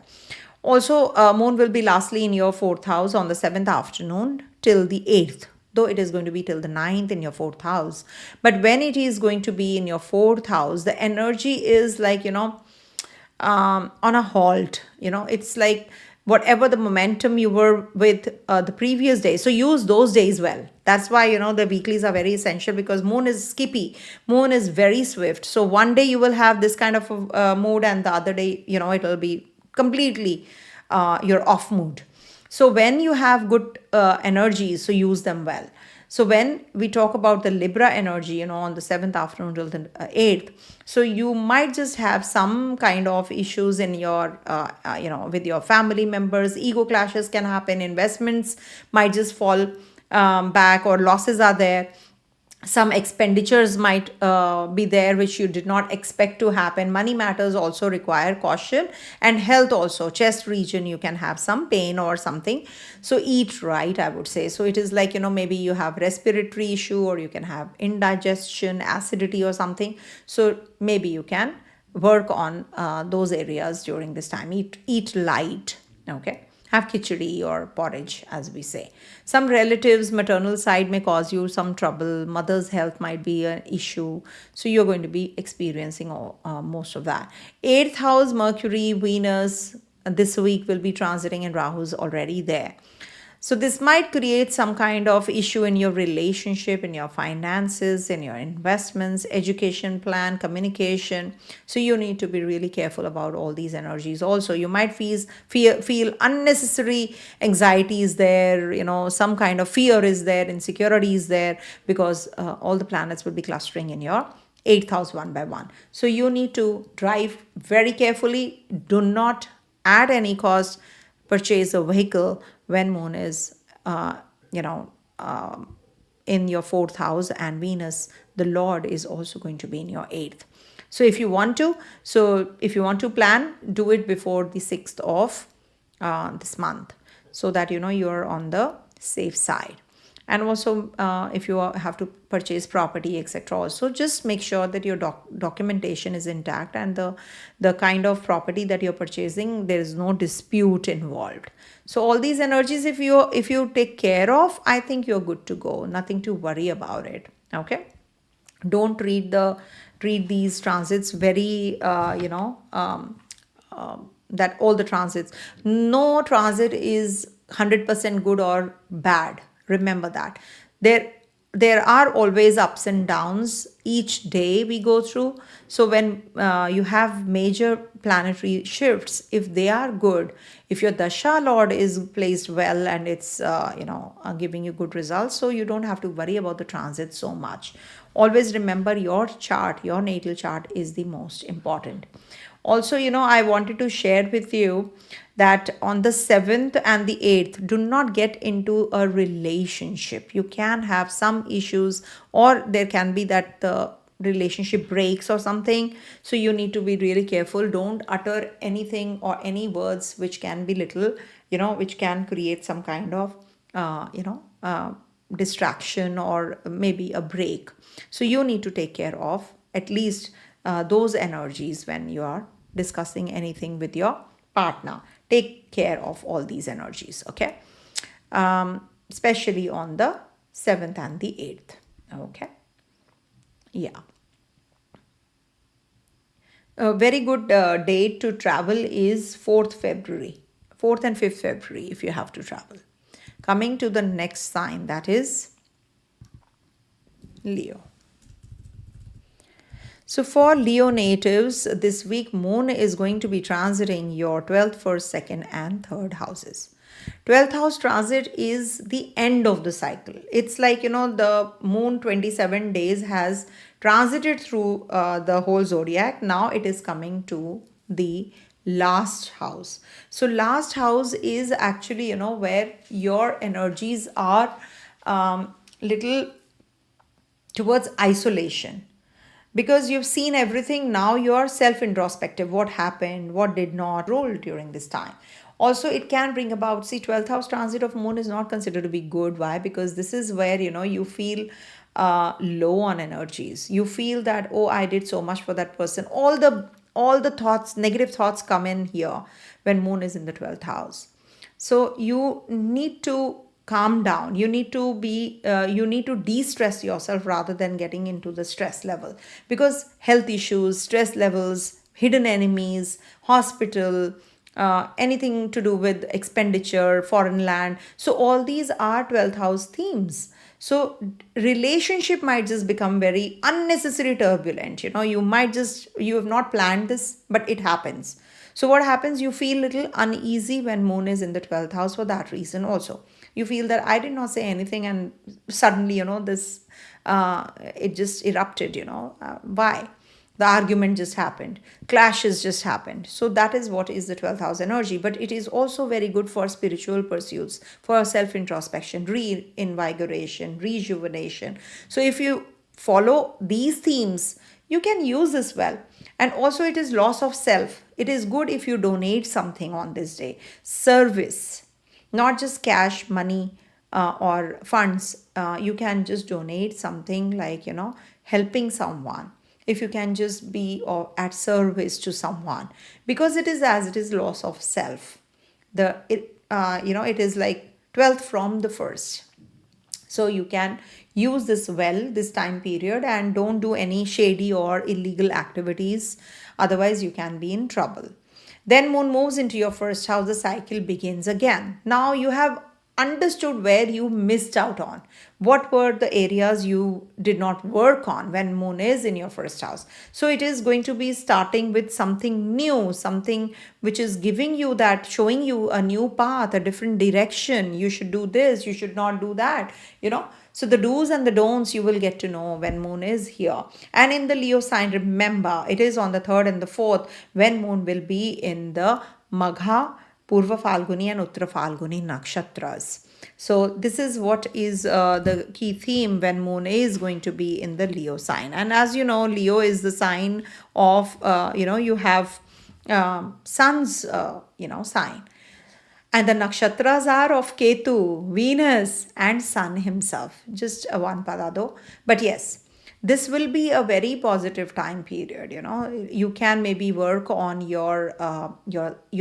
Speaker 1: Also, moon will be lastly in your 4th house on the 7th afternoon till the 8th, though it is going to be till the 9th in your 4th house. But when it is going to be in your 4th house, the energy is like, on a halt. It's like whatever the momentum you were with the previous day. So use those days well. That's why, the weeklies are very essential, because moon is skippy. Moon is very swift. So one day you will have this kind of mood, and the other day, it will be completely your off mood. So when you have good energies, so use them well. So when we talk about the Libra energy, on the 7th afternoon till the 8th, so you might just have some kind of issues in your, with your family members. Ego clashes can happen. Investments might just fall back, or losses are there. Some expenditures might be there which you did not expect to happen. Money matters also require caution, and health also, chest region, you can have some pain or something. So eat right, I would say. So it is like, maybe you have respiratory issue, or you can have indigestion, acidity or something. So maybe you can work on those areas during this time. Eat light, okay? Have khichdi or porridge, as we say. Some relatives, maternal side, may cause you some trouble. Mother's health might be an issue. So you're going to be experiencing most of that. 8th house, Mercury, Venus, this week will be transiting, and Rahu's already there. So this might create some kind of issue in your relationship, in your finances, in your investments, education plan, communication. So you need to be really careful about all these energies. Also, you might feel unnecessary anxiety is there, some kind of fear is there, insecurity is there, because all the planets will be clustering in your 8th house one by one. So you need to drive very carefully. Do not at any cost purchase a vehicle when moon is in your 4th house, and Venus, the Lord, is also going to be in your 8th. So if you want to plan, do it before the 6th of this month, so that you're on the safe side. And also if you have to purchase property, etc., also just make sure that your documentation is intact, and the kind of property that you're purchasing, there is no dispute involved. So all these energies, if you take care of, I think you're good to go. Nothing to worry about it. Okay, don't read these transits very that all the transits, no transit is 100% good or bad. Remember that there there are always ups and downs each day we go through. So when you have major planetary shifts, if they are good, if your dasha lord is placed well and it's giving you good results, so you don't have to worry about the transit so much. Always remember your chart, your natal chart is the most important. Also, I wanted to share with you that on the 7th and the 8th, do not get into a relationship. You can have some issues, or there can be that the relationship breaks or something. So you need to be really careful. Don't utter anything or any words which can be little, which can create some kind of, distraction or maybe a break. So you need to take care of at least those energies when you are discussing anything with your partner. Take care of all these energies, okay? Especially on the 7th and the 8th, okay? Yeah. A very good date to travel is 4th February, 4th and 5th February if you have to travel. Coming to the next sign, that is Leo. So for Leo natives, this week moon is going to be transiting your 12th, 1st, 2nd and 3rd houses. 12th house transit is the end of the cycle. It's like, the moon 27 days has transited through the whole zodiac. Now it is coming to the last house. So last house is actually, where your energies are little towards isolation. Because you've seen everything, now you're self-introspective. What happened, what did not roll during this time. Also, it can bring about, 12th house transit of moon is not considered to be good. Why? Because this is where, you feel low on energies. You feel that, oh, I did so much for that person. All the thoughts, negative thoughts come in here when moon is in the 12th house. So you need to calm down. You need to de-stress yourself rather than getting into the stress level, because health issues, stress levels, hidden enemies, hospital, anything to do with expenditure, foreign land. So all these are 12th house themes. So relationship might just become very unnecessary turbulent. You have not planned this, but it happens. So what happens? You feel little uneasy when moon is in the 12th house for that reason also. You feel that I did not say anything and suddenly, this, it just erupted, why? The argument just happened. Clashes just happened. So that is what is the 12th house energy. But it is also very good for spiritual pursuits, for self-introspection, reinvigoration, rejuvenation. So if you follow these themes, you can use this well. And also it is loss of self. It is good if you donate something on this day. Service, not just cash, money, or funds. You can just donate something like, helping someone. If you can just be at service to someone, because it is loss of self. It is like 12th from the 1st. So you can use this well, this time period, and don't do any shady or illegal activities. Otherwise, you can be in trouble. Then moon moves into your 1st house, the cycle begins again. Now you have understood where you missed out on. What were the areas you did not work on when moon is in your 1st house? So it is going to be starting with something new, something which is giving you that, showing you a new path, a different direction. You should do this, you should not do that, So the do's and the don'ts you will get to know when moon is here. And in the Leo sign, remember, it is on the 3rd and the 4th when moon will be in the Magha, Purva Falguni and Uttara Falguni nakshatras. So this is what is the key theme when moon is going to be in the Leo sign. And as you know, Leo is the sign of, you have sun's, sign. And the nakshatras are of Ketu, Venus and Sun himself. Just one padado. But yes, this will be a very positive time period. You can maybe work on your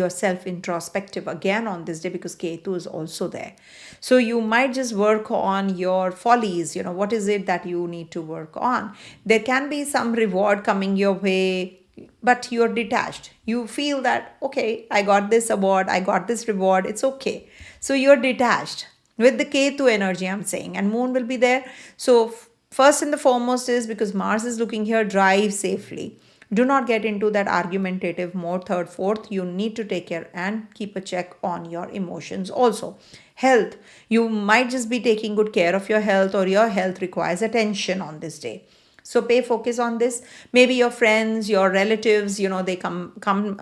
Speaker 1: self introspective again on this day, because Ketu is also there. So you might just work on your follies. What is it that you need to work on? There can be some reward coming your way, but you're detached. You feel that, okay, I got this award, I got this reward, it's okay. So you're detached. with the Ketu energy, I'm saying, and moon will be there. So first and the foremost is, because Mars is looking here, drive safely. Do not get into that argumentative mode. Third, fourth, you need to take care and keep a check on your emotions also. Health, you might just be taking good care of your health, or your health requires attention on this day. So pay focus on this. Maybe your friends, your relatives, they come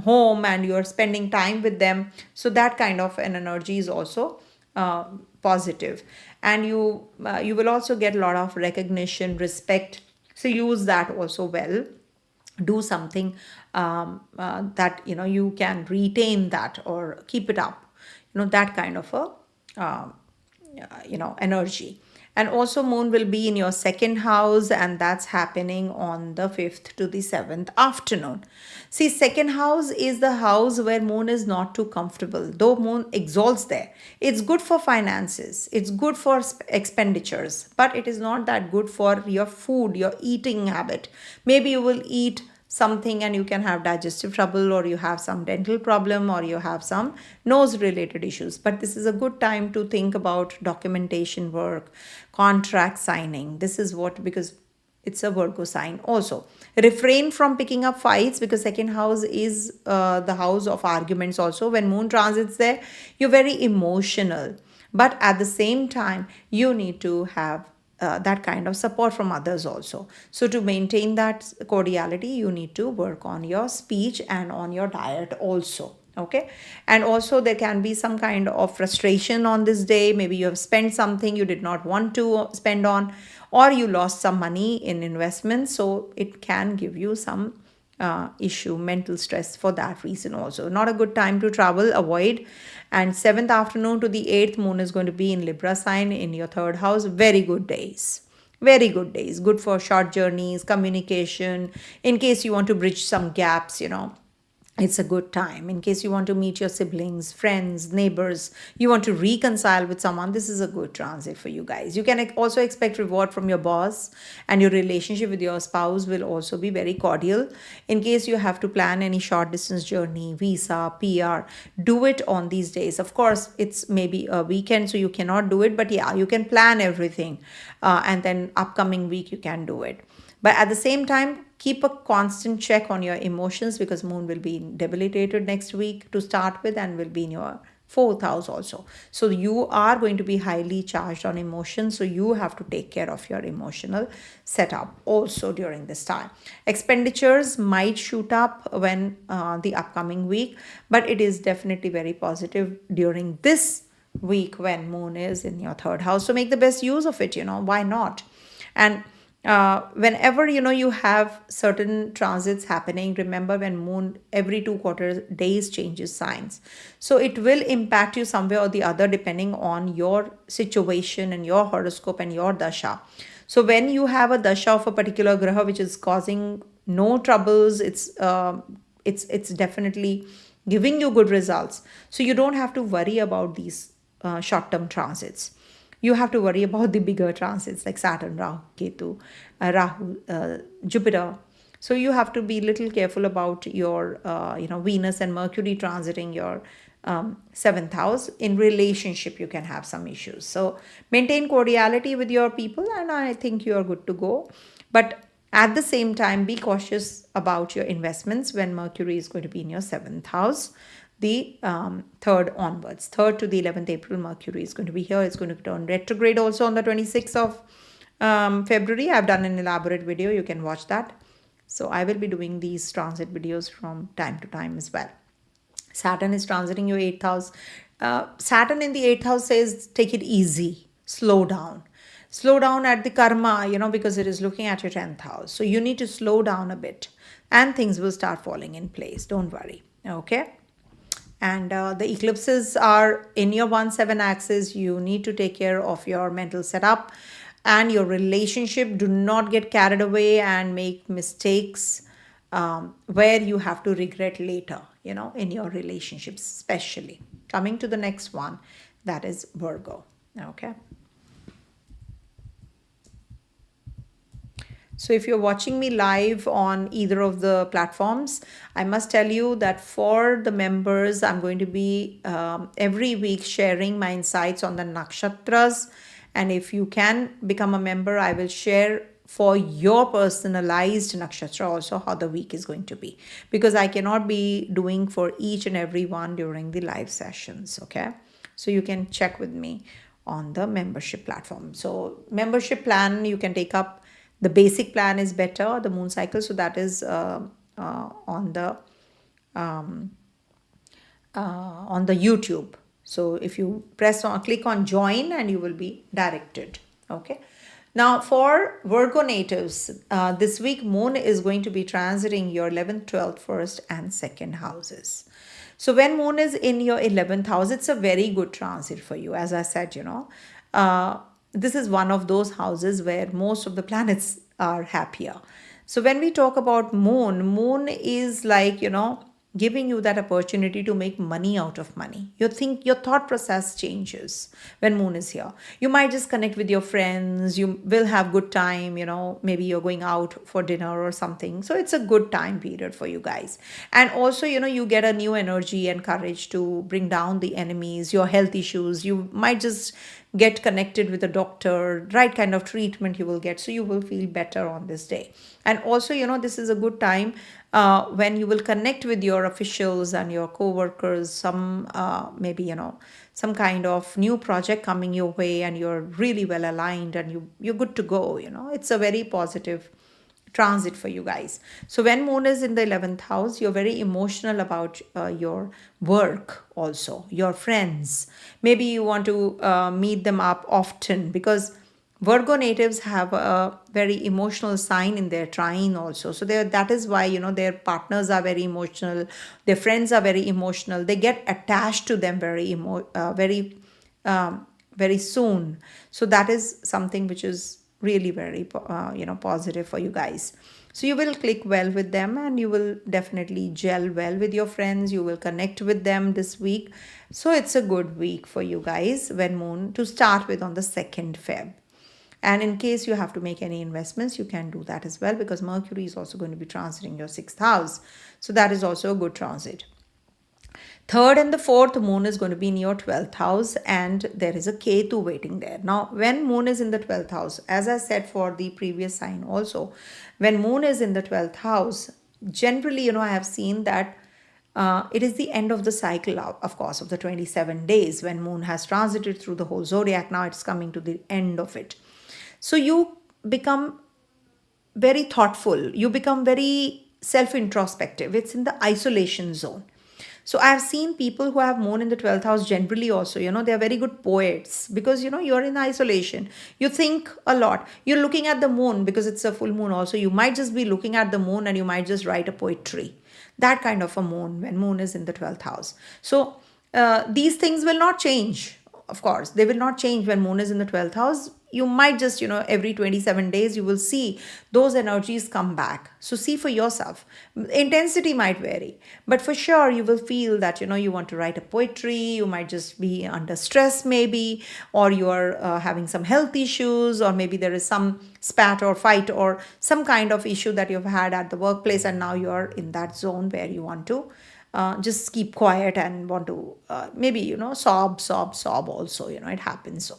Speaker 1: home and you're spending time with them. So that kind of an energy is also positive. And you will also get a lot of recognition, respect. So use that also well. Do something that you can retain that or keep it up. That kind of a energy. And also moon will be in your second house, and that's happening on the 5th to the 7th afternoon. See, second house is the house where moon is not too comfortable, though moon exalts there. It's good for finances, it's good for expenditures, but it is not that good for your food, your eating habit. Maybe you will eat something and you can have digestive trouble, or you have some dental problem, or you have some nose related issues. But this is a good time to think about documentation work, contract signing. This is what, because it's a Virgo sign also. Refrain from picking up fights, because second house is the house of arguments also. When moon transits there, you're very emotional, but at the same time you need to have that kind of support from others also. So to maintain that cordiality, you need to work on your speech and on your diet also. Okay. And also there can be some kind of frustration on this day. Maybe you have spent something you did not want to spend on, or you lost some money in investments. So it can give you some issue, mental stress for that reason also. Not a good time to travel, avoid. And 7th afternoon to the 8th, moon is going to be in Libra sign in your third house. Very good days. Very good days. Good for short journeys, communication. In case you want to bridge some gaps, it's a good time. In case you want to meet your siblings, friends, neighbors, you want to reconcile with someone, this is a good transit for you guys. You can also expect reward from your boss, and your relationship with your spouse will also be very cordial. In case you have to plan any short distance journey, visa, PR, do it on these days. Of course, it's maybe a weekend, so you cannot do it, but yeah, you can plan everything. And then upcoming week, you can do it. But at the same time, keep a constant check on your emotions, because moon will be debilitated next week to start with, and will be in your fourth house also. So you are going to be highly charged on emotions. So you have to take care of your emotional setup also during this time. Expenditures might shoot up when the upcoming week, but it is definitely very positive during this week when moon is in your third house. So make the best use of it, why not? And whenever you have certain transits happening, remember, when moon every 2 quarter days changes signs, so it will impact you somewhere or the other depending on your situation and your horoscope and your dasha. So when you have a dasha of a particular graha which is causing no troubles, it's definitely giving you good results. So you don't have to worry about these short-term transits. You have to worry about the bigger transits like Saturn, Rahu, Ketu, Jupiter. So you have to be little careful about your, Venus and Mercury transiting your 7th house. In relationship, you can have some issues. So maintain cordiality with your people, and I think you are good to go. But at the same time, be cautious about your investments when Mercury is going to be in your 7th house. The 3rd onwards, 3rd to the 11th April, Mercury is going to be here. It's going to turn retrograde also on the 26th of February. I've done an elaborate video. You can watch that. So I will be doing these transit videos from time to time as well. Saturn is transiting your 8th house. Saturn in the 8th house says take it easy, slow down. Slow down at the karma, because it is looking at your 10th house. So you need to slow down a bit and things will start falling in place. Don't worry. Okay. And the eclipses are in your 1-7 axis. You need to take care of your mental setup and your relationship. Do not get carried away and make mistakes where you have to regret later, in your relationships, especially. Coming to the next one, that is Virgo. Okay. So if you're watching me live on either of the platforms, I must tell you that for the members, I'm going to be every week sharing my insights on the nakshatras. And if you can become a member, I will share for your personalized nakshatra also how the week is going to be, because I cannot be doing for each and every one during the live sessions. Okay, so you can check with me on the membership platform. So membership plan, you can take up the basic plan is better, the moon cycle. So that is on the YouTube. So if you click on join, and you will be directed. Okay. Now for Virgo natives, this week moon is going to be transiting your 11th, 12th, 1st and 2nd houses. So when moon is in your 11th house, it's a very good transit for you. As I said, this is one of those houses where most of the planets are happier. So when we talk about moon is like, giving you that opportunity to make money out of money. Your thought process changes when moon is here. You might just connect with your friends. You will have good time, maybe you're going out for dinner or something. So it's a good time period for you guys. And also, you get a new energy and courage to bring down the enemies, your health issues. You might just get connected with a doctor, right kind of treatment you will get. So you will feel better on this day. And also, this is a good time when you will connect with your officials and your co-workers, some maybe, some kind of new project coming your way, and you're really well aligned and you're good to go. It's a very positive transit for you guys. So when moon is in the 11th house, you're very emotional about your work, also your friends. Maybe you want to meet them up often, because Virgo natives have a very emotional sign in their trine also. So that is why, their partners are very emotional. Their friends are very emotional. They get attached to them very soon. So that is something which is really very, positive for you guys. So you will click well with them, and you will definitely gel well with your friends. You will connect with them this week. So it's a good week for you guys when moon, to start with, on the 2nd Feb. And in case you have to make any investments, you can do that as well, because Mercury is also going to be transiting your 6th house. So that is also a good transit. 3rd and the 4th moon is going to be in your 12th house, and there is a Ketu waiting there. Now, when moon is in the 12th house, as I said for the previous sign also, when moon is in the 12th house, generally, I have seen that it is the end of the cycle, of course, of the 27 days when moon has transited through the whole zodiac. Now it's coming to the end of it. So you become very thoughtful. You become very self-introspective. It's in the isolation zone. So I've seen people who have moon in the 12th house generally also, they are very good poets, because, you're in isolation. You think a lot. You're looking at the moon because it's a full moon also. You might just be looking at the moon and you might just write a poetry. That kind of a moon, when moon is in the 12th house. So these things will not change. Of course, they will not change when moon is in the 12th house. You might just, every 27 days, you will see those energies come back. So see for yourself. Intensity might vary, but for sure you will feel that, you want to write a poetry. You might just be under stress maybe, or you are having some health issues, or maybe there is some spat or fight or some kind of issue that you've had at the workplace, and now you're in that zone where you want to just keep quiet and want to maybe, sob also, it happens.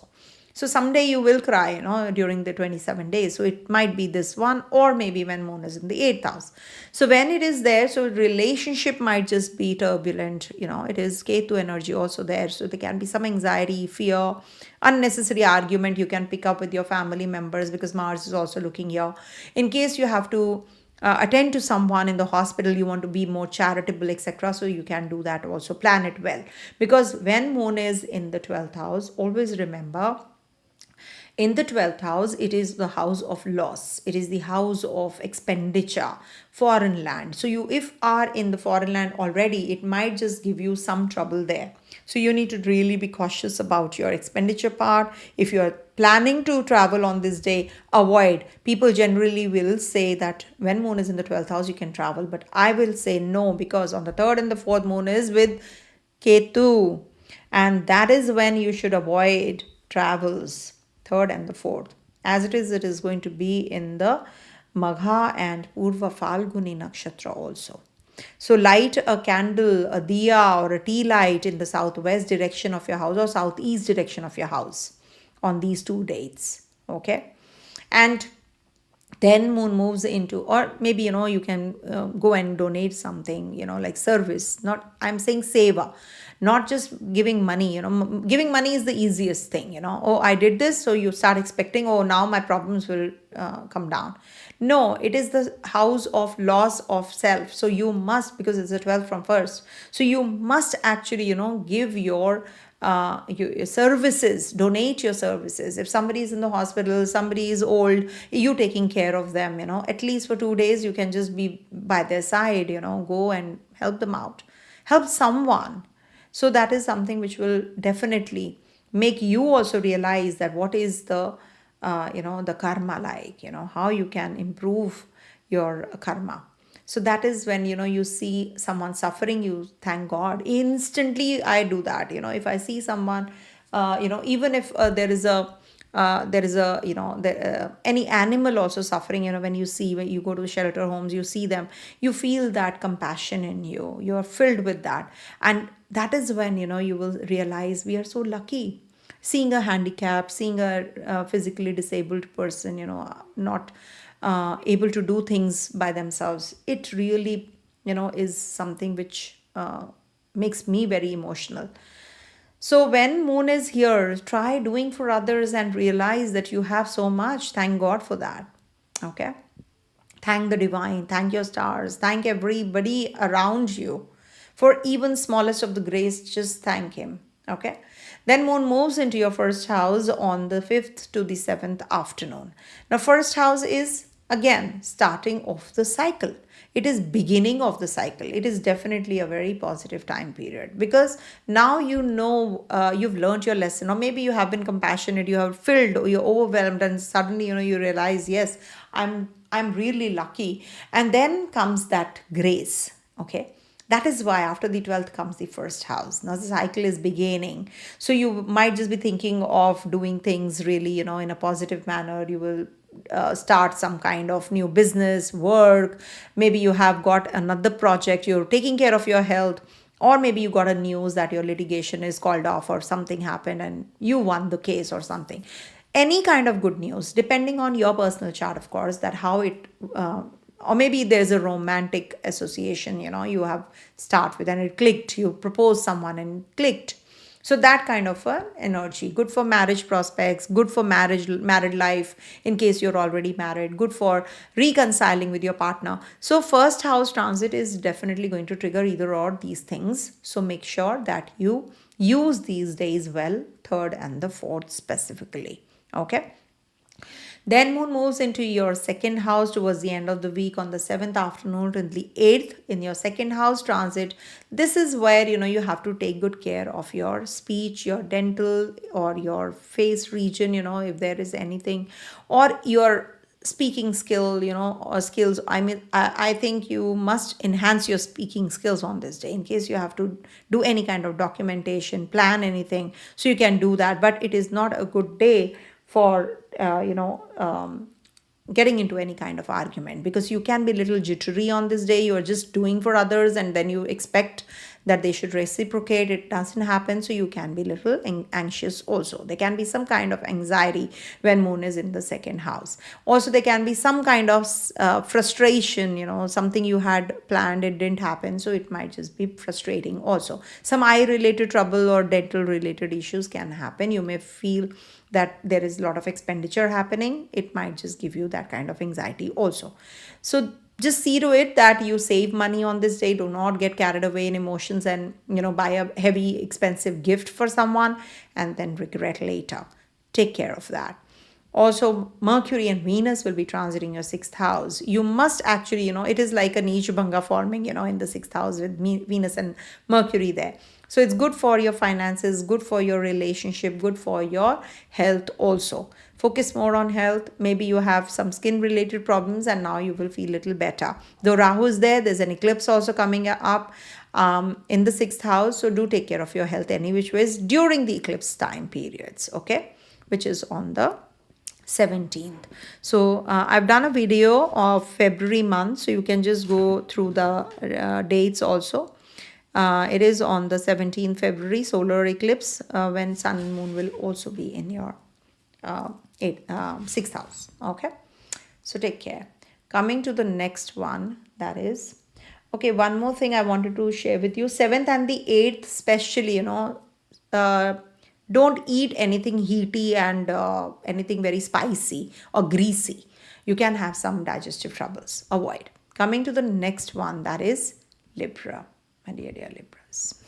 Speaker 1: So someday you will cry, during the 27 days. So it might be this one, or maybe when moon is in the 8th house. So when it is there, so relationship might just be turbulent, it is Ketu energy also there. So there can be some anxiety, fear, unnecessary argument you can pick up with your family members, because Mars is also looking here. In case you have to attend to someone in the hospital, you want to be more charitable, etc. So you can do that also. Plan it well, because when moon is in the 12th house, always remember, in the 12th house, it is the house of loss. It is the house of expenditure, foreign land. So you, if are in the foreign land already, it might just give you some trouble there. So you need to really be cautious about your expenditure part. If you're planning to travel on this day, avoid. People generally will say that when moon is in the 12th house, you can travel. But I will say no, because on the 3rd and the 4th moon is with Ketu. And that is when you should avoid travels. 3rd and the 4th. As it is going to be in the Magha and Purva Falguni Nakshatra also. So light a candle, a diya or a tea light in the southwest direction of your house or southeast direction of your house on these 2 dates. Okay. And then moon moves into, or maybe you can go and donate something, like service. Not, I'm saying seva, not just giving money. Giving money is the easiest thing. Oh, I did this, so you start expecting, oh, now my problems will come down. No, it is the house of loss of self. So you must, because it's a 12th from first, so you must actually give your services, donate your services. If somebody is in the hospital, somebody is old, you taking care of them, at least for 2 days you can just be by their side, go and help them out, help someone. So that is something which will definitely make you also realize that what is the the karma like, how you can improve your karma. So that is when, you see someone suffering, you thank God. Instantly, I do that. If I see someone, even if there is a, any animal also suffering, when you see, when you go to shelter homes, you see them, you feel that compassion in you. You are filled with that. And that is when, you will realize we are so lucky. Seeing a handicap, seeing a physically disabled person, not able to do things by themselves, it really is something which makes me very emotional. So when moon is here, try doing for others and realize that you have so much. Thank God for that. Okay, thank the divine, thank your stars, thank everybody around you for even smallest of the grace. Just thank him. Okay. Then moon moves into your first house on the 5th to the 7th afternoon. Now first house is again starting off the cycle. It is beginning of the cycle. It is definitely a very positive time period, because now you've learned your lesson, or maybe you have been compassionate, you have filled, or you're overwhelmed, and suddenly you realize, yes, I'm really lucky. And then comes that grace. Okay. That is why after the 12th comes the first house. Now the cycle is beginning. So you might just be thinking of doing things really, in a positive manner. You will start some kind of new business, work. Maybe you have got another project. You're taking care of your health. Or maybe you got a news that your litigation is called off or something happened and you won the case or something. Any kind of good news, depending on your personal chart, of course, that how it... or maybe there's a romantic association, you have start with and it clicked. You propose someone and it clicked. So that kind of energy, good for marriage prospects, good for married life in case you're already married, good for reconciling with your partner. So first house transit is definitely going to trigger either or these things. So make sure that you use these days well, 3rd and the 4th specifically. Okay. Then moon moves into your second house towards the end of the week on the 7th afternoon to the 8th in your second house transit. This is where, you have to take good care of your speech, your dental or your face region, if there is anything, or your speaking skill, or skills. I think you must enhance your speaking skills on this day in case you have to do any kind of documentation, plan anything. So you can do that, but it is not a good day for getting into any kind of argument, because you can be a little jittery on this day. You are just doing for others and then you expect that they should reciprocate. It doesn't happen. So you can be a little anxious also. There can be some kind of anxiety when moon is in the second house. Also, there can be some kind of frustration, something you had planned, it didn't happen. So it might just be frustrating also. Some eye related trouble or dental related issues can happen. You may feel that there is a lot of expenditure happening. It might just give you that kind of anxiety also. So just see to it that you save money on this day. Do not get carried away in emotions and, buy a heavy, expensive gift for someone and then regret later. Take care of that. Also, Mercury and Venus will be transiting your 6th house. You must actually, it is like a niche bhanga forming, in the 6th house with Venus and Mercury there. So it's good for your finances, good for your relationship, good for your health also. Focus more on health. Maybe you have some skin related problems and now you will feel a little better. Though Rahu is there, there's an eclipse also coming up in the 6th house. So do take care of your health any which ways during the eclipse time periods, okay? Which is on the 17th. So I've done a video of February month, so you can just go through the dates also. It is on the 17th February solar eclipse, when sun and moon will also be in your sixth house. Okay, so take care. Coming to the next one, that is, okay, one more thing I wanted to share with you. 7th and the 8th especially, don't eat anything heaty and anything very spicy or greasy. You can have some digestive troubles. Avoid. Coming to the next one, that is Libra, my dear Libras.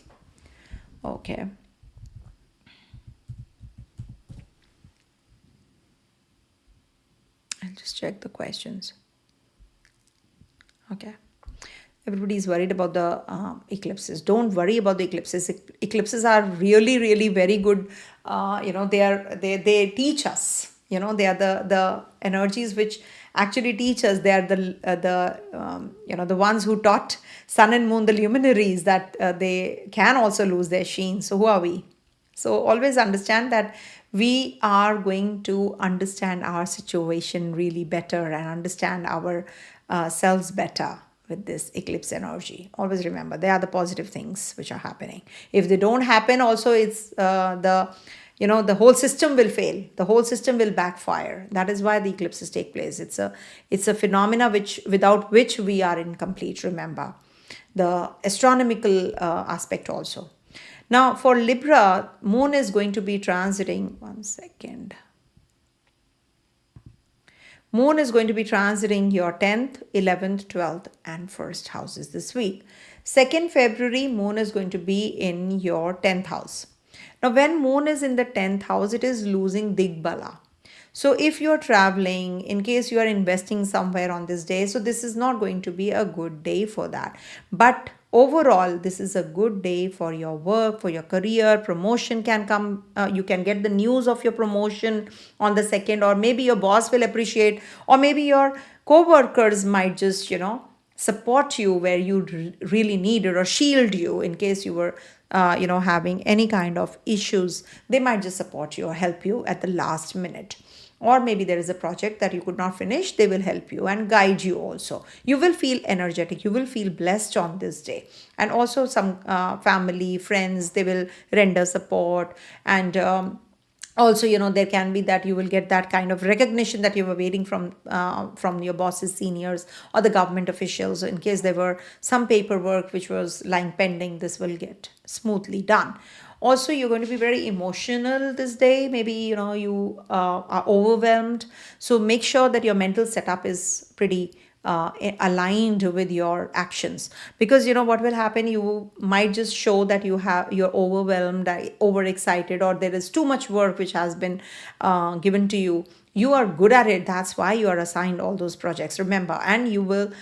Speaker 1: Okay. I'll just check the questions. Okay. Everybody is worried about the eclipses. Don't worry about the eclipses. Eclipses are really very good. They teach us. They are the energies which actually teach us. They are the ones who taught sun and moon, the luminaries, that they can also lose their sheen. So who are we? So always understand that we are going to understand our situation really better and understand our selves better with this eclipse energy. Always remember, they are the positive things which are happening. If they don't happen, also it's the whole system will fail. The whole system will backfire. That is why the eclipses take place. It's a phenomena without which we are incomplete. Remember the astronomical aspect also. Now for Libra, moon is going to be transiting. One second. Moon is going to be transiting your 10th, 11th, 12th and 1st houses this week. 2nd February, moon is going to be in your 10th house. Now, when moon is in the 10th house, it is losing Digbala. So if you're traveling, in case you are investing somewhere on this day, so this is not going to be a good day for that. But overall, this is a good day for your work, for your career. Promotion can come. You can get the news of your promotion on the 2nd, or maybe your boss will appreciate, or maybe your co-workers might just, support you where you really needed, or shield you in case you were having any kind of issues. They might just support you or help you at the last minute. Or maybe there is a project that you could not finish. They will help you and guide you also. You will feel energetic. You will feel blessed on this day. And also some family, friends, they will render support. And also, there can be that you will get that kind of recognition that you were waiting from your bosses, seniors, or the government officials. In case there were some paperwork which was lying pending, this will get smoothly done. Also, you're going to be very emotional this day. Maybe, you are overwhelmed. So make sure that your mental setup is pretty aligned with your actions. Because, what will happen, you might just show that you're overwhelmed, overexcited, or there is too much work which has been given to you. You are good at it. That's why you are assigned all those projects. Remember, and you will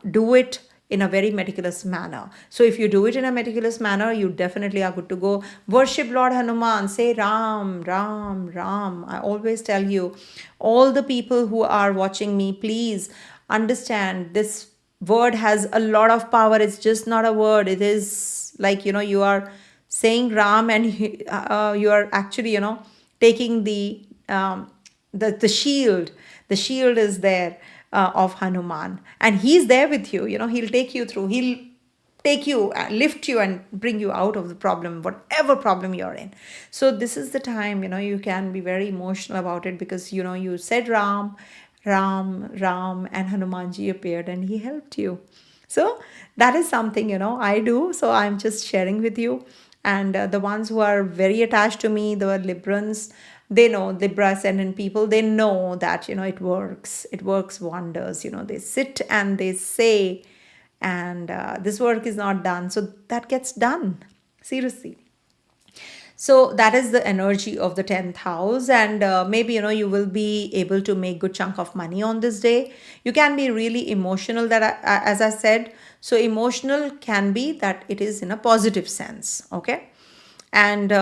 Speaker 1: do it in a very meticulous manner. So if you do it in a meticulous manner, you definitely are good to go. Worship Lord Hanuman. Say Ram, Ram, Ram. I always tell you, all the people who are watching me, please understand this word has a lot of power. It's just not a word. It is like, you are saying Ram, and you are actually, taking the shield. The shield is there of Hanuman, and he's there with you. He'll take you through. He'll take you, lift you, and bring you out of the problem, whatever problem you're in. So this is the time, you can be very emotional about it, because you said Ram, Ram, Ram, and Hanumanji appeared and he helped you. So that is something, I do. So I'm just sharing with you. And the ones who are very attached to me, the Librans, they know, Libra ascendant people, they know that, it works wonders. They sit and they say, and this work is not done. So that gets done. Seriously. So that is the energy of the 10th house. And maybe, you will be able to make good chunk of money on this day. You can be really emotional, as I said. So emotional can be that it is in a positive sense. Okay. And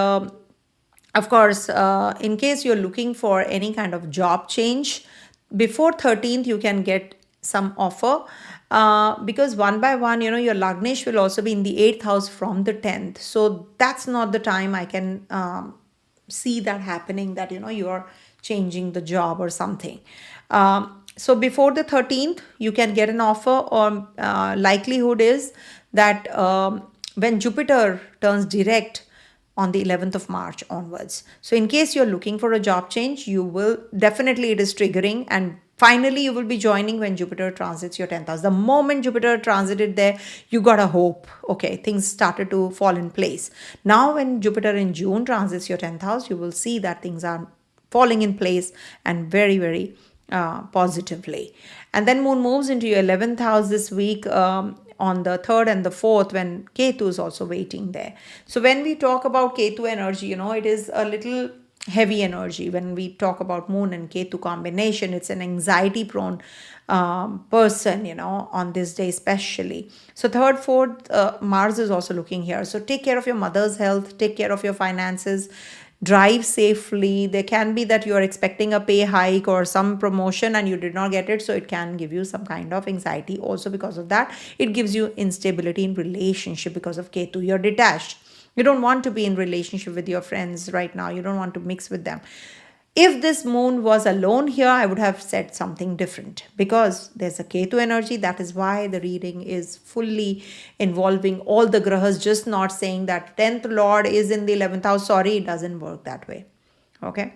Speaker 1: of course, in case you're looking for any kind of job change, before 13th, you can get some offer. Because one by one, your Lagnesh will also be in the 8th house from the 10th. So that's not the time I can see that happening, that you are changing the job or something. So before the 13th you can get an offer, or likelihood is that when Jupiter turns direct on the 11th of March onwards. So in case you're looking for a job change, you will definitely, it is triggering, and finally you will be joining when Jupiter transits your 10th house. The moment Jupiter transited there, you got a hope. Okay, things started to fall in place. Now when Jupiter in June transits your 10th house, you will see that things are falling in place, and very, very positively. And then Moon moves into your 11th house this week, on the 3rd and the 4th, when Ketu is also waiting there. So when we talk about Ketu energy, it is a little heavy energy. When we talk about Moon and Ketu combination, it's an anxiety prone person, on this day especially. So 3rd, 4th, Mars is also looking here. So take care of your mother's health, take care of your finances, drive safely. There can be that you are expecting a pay hike or some promotion and you did not get it, so it can give you some kind of anxiety also because of that. It gives you instability in relationship because of Ketu. You're detached, you don't want to be in relationship with your friends right now, you don't want to mix with them. If this moon was alone here, I would have said something different, because there's a Ketu energy. That is why the reading is fully involving all the grahas, just not saying that 10th Lord is in the 11th house. Sorry, it doesn't work that way. Okay.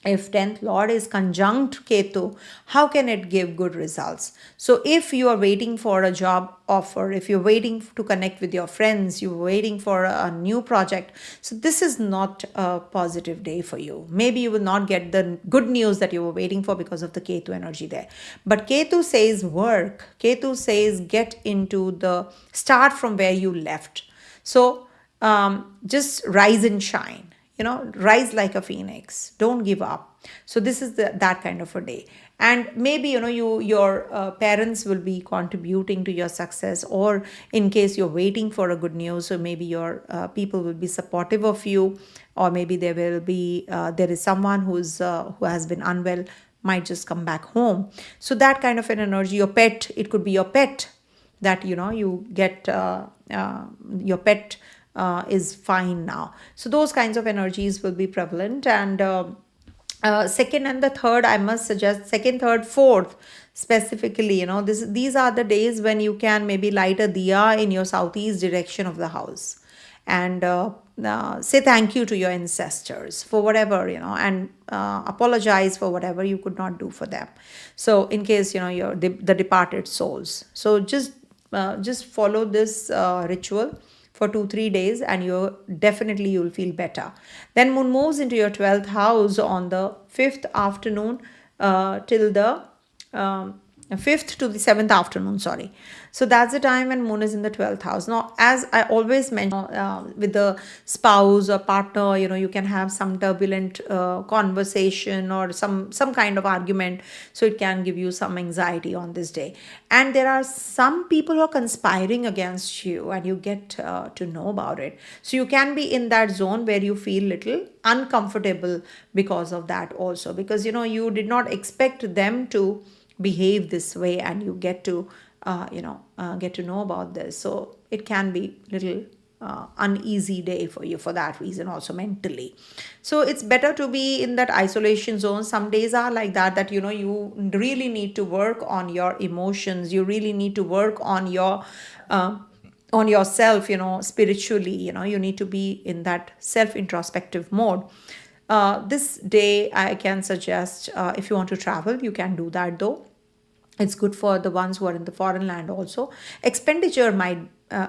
Speaker 1: If 10th Lord is conjunct Ketu, how can it give good results? So if you are waiting for a job offer, if you're waiting to connect with your friends, you're waiting for a new project, so this is not a positive day for you. Maybe you will not get the good news that you were waiting for because of the Ketu energy there. But Ketu says work. Ketu says get into the start from where you left. So just rise and shine. Rise like a phoenix, don't give up. So this is that kind of a day. And maybe your parents will be contributing to your success, or in case you're waiting for a good news, so maybe your people will be supportive of you, or maybe there is someone who has been unwell, might just come back home. So that kind of an energy. Your pet, it could be your pet that you get your pet is fine now. So those kinds of energies will be prevalent. And second and the third, I must suggest second, third, fourth specifically, these are the days when you can maybe light a diya in your southeast direction of the house, and say thank you to your ancestors for whatever, and apologize for whatever you could not do for them. So in case, you're the departed souls. So just follow this ritual for 2-3 days, and you'll feel better. Then Moon moves into your 12th house on the 5th afternoon till the 5th to the 7th afternoon, sorry. So that's the time when Moon is in the 12th house. Now, as I always mention, with the spouse or partner, you can have some turbulent conversation or some kind of argument. So it can give you some anxiety on this day. And there are some people who are conspiring against you, and you get to know about it. So you can be in that zone where you feel little uncomfortable because of that also, because you did not expect them to behave this way, and you get to know about this. So it can be little uneasy day for you for that reason also mentally. So it's better to be in that isolation zone. Some days are like that you really need to work on your emotions, you really need to work on yourself, spiritually. You need to be in that self introspective mode. This day I can suggest, if you want to travel, you can do that though. It's good for the ones who are in the foreign land also. Expenditure might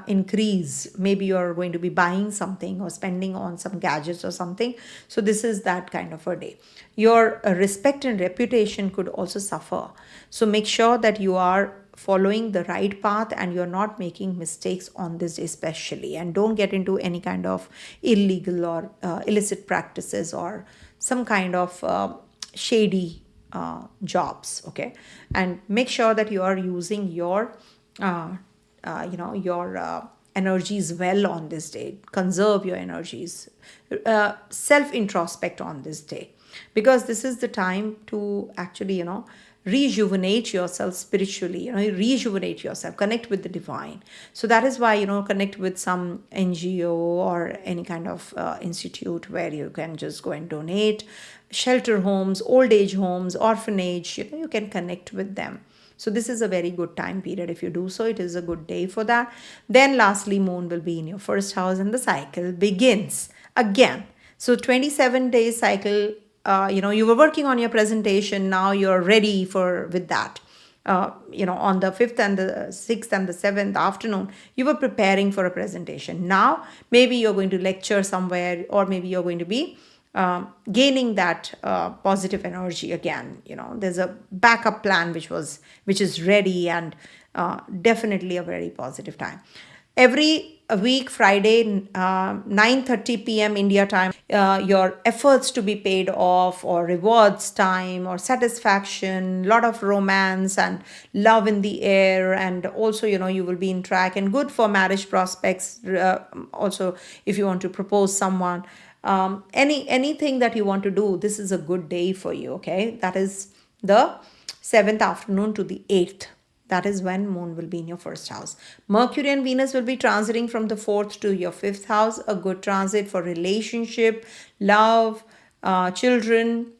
Speaker 1: increase. Maybe you're going to be buying something or spending on some gadgets or something. So this is that kind of a day. Your respect and reputation could also suffer. So make sure that you are following the right path and you're not making mistakes on this day especially. And don't get into any kind of illegal or illicit practices or some kind of shady jobs. Okay. And make sure that you are using your energies well on this day. Conserve your energies. Self introspect on this day, because this is the time to actually rejuvenate yourself spiritually, rejuvenate yourself, connect with the divine. So that is why, connect with some NGO or any kind of institute where you can just go and donate, shelter homes, old age homes, orphanage, you can connect with them. So this is a very good time period. If you do so, it is a good day for that. Then lastly, moon will be in your first house and the cycle begins again. So 27 days cycle, you were working on your presentation. Now you're ready with that. On the 5th and the 6th and the 7th afternoon, you were preparing for a presentation. Now, maybe you're going to lecture somewhere, or maybe you're going to be gaining that positive energy again. There's a backup plan which is ready, and definitely a very positive time. Every week, Friday, 9:30 p.m. India time, your efforts to be paid off, or rewards time, or satisfaction, lot of romance and love in the air, and also, you will be in track and good for marriage prospects. Also, if you want to propose someone, anything that you want to do, this is a good day for you. Okay, that is the 7th afternoon to the 8th. That is when moon will be in your first house. Mercury and Venus will be transiting from the 4th to your 5th house. A good transit for relationship, love, children,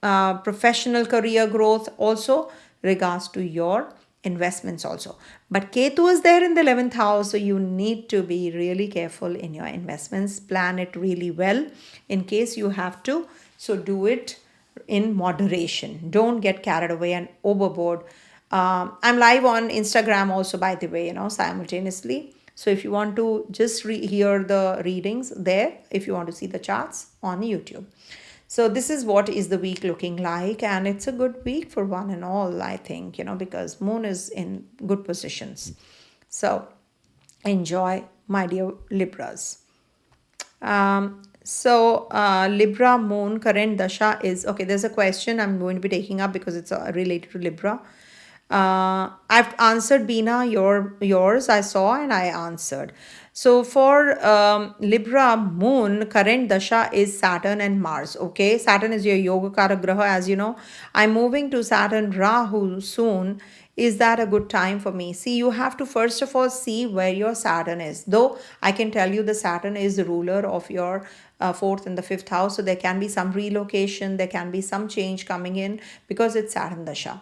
Speaker 1: professional career growth, also regards to your investments also. But Ketu is there in the 11th house, so you need to be really careful in your investments. Plan it really well in case you have to. So do it in moderation. Don't get carried away and overboard. I'm live on Instagram also, by the way, simultaneously. So if you want to just hear the readings there, if you want to see the charts on YouTube. So this is what is the week looking like, and it's a good week for one and all, I think, because moon is in good positions. So enjoy, my dear Libras. Libra moon current dasha is, okay, there's a question I'm going to be taking up because it's related to Libra. I've answered, Beena, yours I saw and I answered. So for Libra moon, current dasha is Saturn and Mars. Okay, Saturn is your Yogacara Graha, as you know. I'm moving to Saturn Rahu soon. Is that a good time for me? See, you have to first of all see where your Saturn is. Though I can tell you the Saturn is the ruler of your 4th and the 5th house. So there can be some relocation, there can be some change coming in because it's Saturn dasha.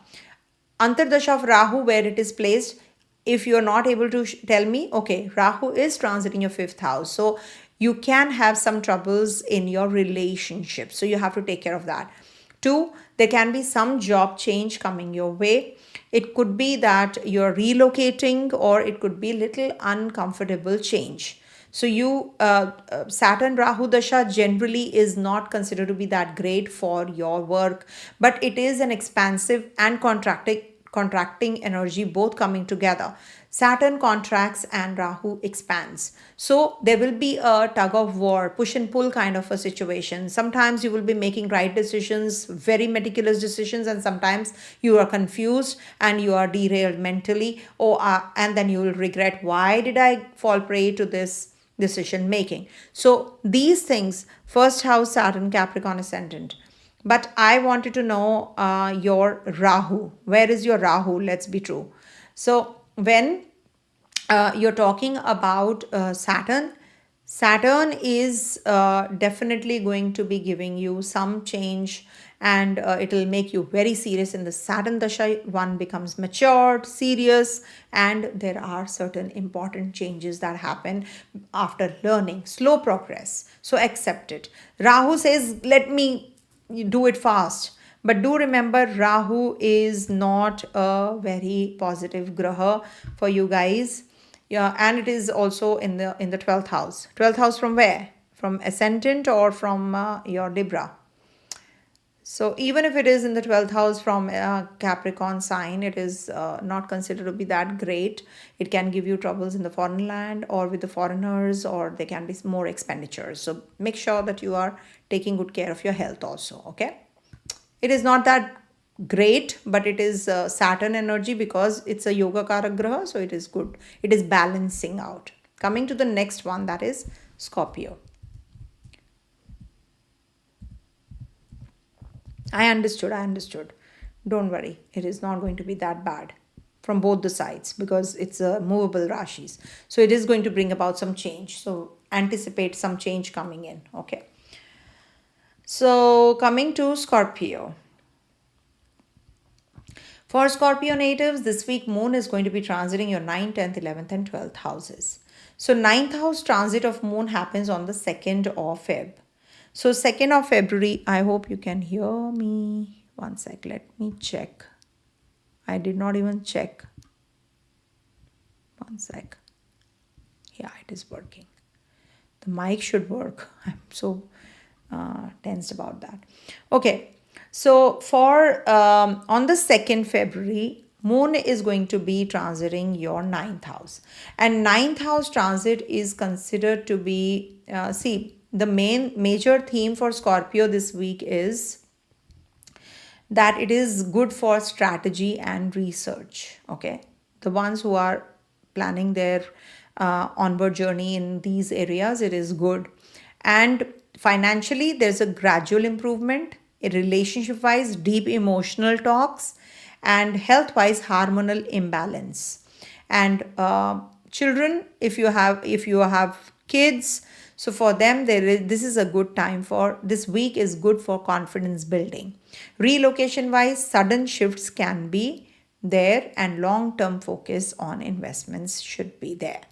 Speaker 1: Antardasha of Rahu, where it is placed, if you're not able to tell me, okay, Rahu is transiting your 5th house. So you can have some troubles in your relationship. So you have to take care of that. 2, there can be some job change coming your way. It could be that you're relocating, or it could be little uncomfortable change. So Saturn Rahu Dasha generally is not considered to be that great for your work, but it is an expansive and contracting energy, both coming together. Saturn contracts and Rahu expands. So there will be a tug of war, push and pull kind of a situation. Sometimes you will be making right decisions, very meticulous decisions, and sometimes you are confused and you are derailed mentally, and then you will regret, why did I fall prey to this decision making? So these things, first house Saturn, Capricorn ascendant. But I wanted to know your Rahu. Where is your Rahu? Let's be true. So when you're talking about Saturn is definitely going to be giving you some change, and it will make you very serious in the Saturn Dasha. One becomes matured, serious, and there are certain important changes that happen after learning. Slow progress. So accept it. Rahu says, let me do it fast. But do remember, Rahu is not a very positive graha for you guys. Yeah, and it is also in the 12th house. 12th house from where? From ascendant or from your Libra. So even if it is in the 12th house from Capricorn sign, it is not considered to be that great. It can give you troubles in the foreign land or with the foreigners, or there can be more expenditures. So make sure that you are taking good care of your health also, okay? It is not that great, but it is Saturn energy because it's a Yogacara Graha, so it is good. It is balancing out. Coming to the next one, that is Scorpio. I understood. Don't worry, it is not going to be that bad from both the sides because it's a movable rashis. So it is going to bring about some change. So anticipate some change coming in. Okay. So coming to Scorpio. For Scorpio natives, this week moon is going to be transiting your 9th, 10th, 11th and 12th houses. So 9th house transit of moon happens on the 2nd of Feb. So 2nd of February, I hope you can hear me. One sec, let me check. I did not even check. One sec. Yeah, it is working. The mic should work. I'm so tensed about that. Okay. So for on the 2nd February, moon is going to be transiting your 9th house. And 9th house transit is considered to be, the major theme for Scorpio this week is that it is good for strategy and research. Okay. The ones who are planning their onward journey in these areas, it is good. And financially, there's a gradual improvement. Relationship wise, deep emotional talks, and health wise, hormonal imbalance. And children, if you have kids, so for them this is a good time. For this week is good for confidence building. Relocation wise, sudden shifts can be there, and long term focus on investments should be there.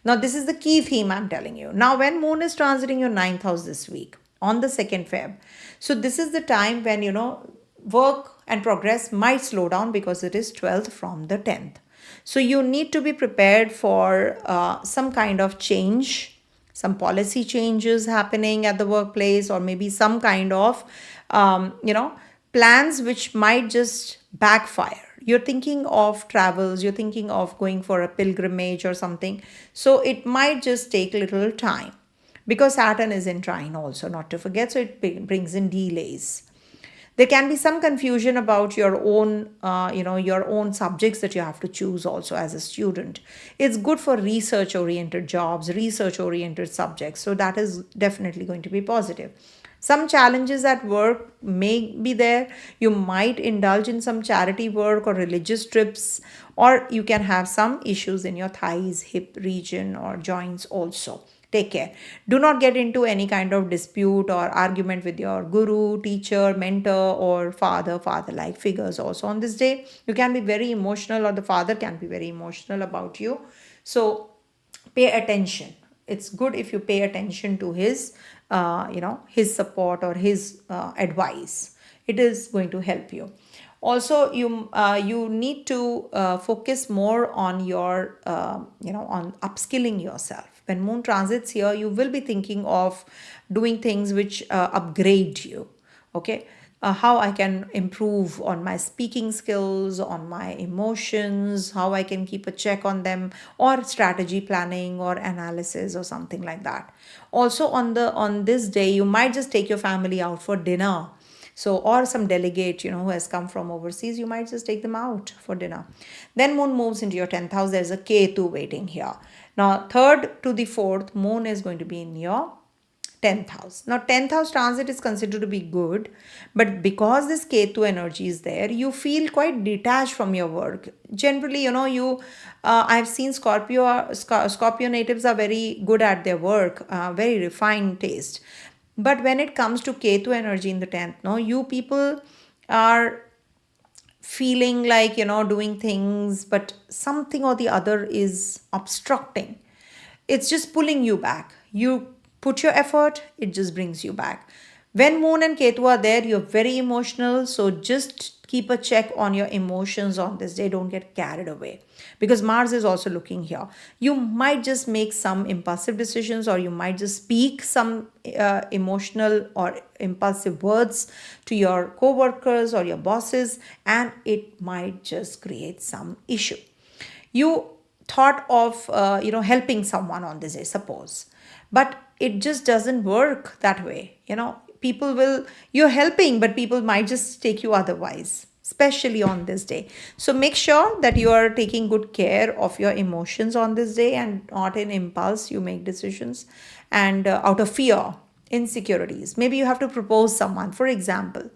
Speaker 1: Now this is the key theme I'm telling you. Now when moon is transiting your 9th house this week on the 2nd Feb, so this is the time when work and progress might slow down because it is 12th from the 10th. So you need to be prepared for some kind of change, some policy changes happening at the workplace, or maybe some kind of plans which might just backfire. You're thinking of travels, you're thinking of going for a pilgrimage or something. So it might just take a little time because Saturn is in trine also, not to forget. So it brings in delays. There can be some confusion about your own subjects that you have to choose also as a student. It's good for research oriented jobs, research oriented subjects. So that is definitely going to be positive. Some challenges at work may be there. You might indulge in some charity work or religious trips, or you can have some issues in your thighs, hip region, or joints also. Take care. Do not get into any kind of dispute or argument with your guru, teacher, mentor, or father-like figures also on this day. You can be very emotional, or the father can be very emotional about you. So pay attention. It's good if you pay attention to his his support or his advice. It is going to help you. Also, you need to focus more on your on upskilling yourself. When moon transits here, you will be thinking of doing things which upgrade you. Okay. How I can improve on my speaking skills, on my emotions, how I can keep a check on them, or strategy planning or analysis or something like that. Also on this day, you might just take your family out for dinner. So, or some delegate, who has come from overseas, you might just take them out for dinner. Then moon moves into your 10th house. There's a Ketu waiting here. Now, 3rd to the 4th, moon is going to be in your 10th house. Now 10th house transit is considered to be good, but because this Ketu energy is there, you feel quite detached from your work. Generally, I've seen Scorpio natives are very good at their work, very refined taste. But when it comes to Ketu energy in the 10th, you people are feeling like, doing things, but something or the other is obstructing. It's just pulling you back. You put your effort, it just brings you back. When moon and Ketu are there, you're very emotional. So just keep a check on your emotions on this day. Don't get carried away because Mars is also looking here. You might just make some impulsive decisions, or you might just speak some emotional or impulsive words to your co-workers or your bosses, and it might just create some issue. You thought of helping someone on this day, suppose, but it just doesn't work that way. You're helping, but people might just take you otherwise, especially on this day. So make sure that you are taking good care of your emotions on this day, and not in impulse you make decisions and out of fear, insecurities. Maybe you have to propose someone, for example,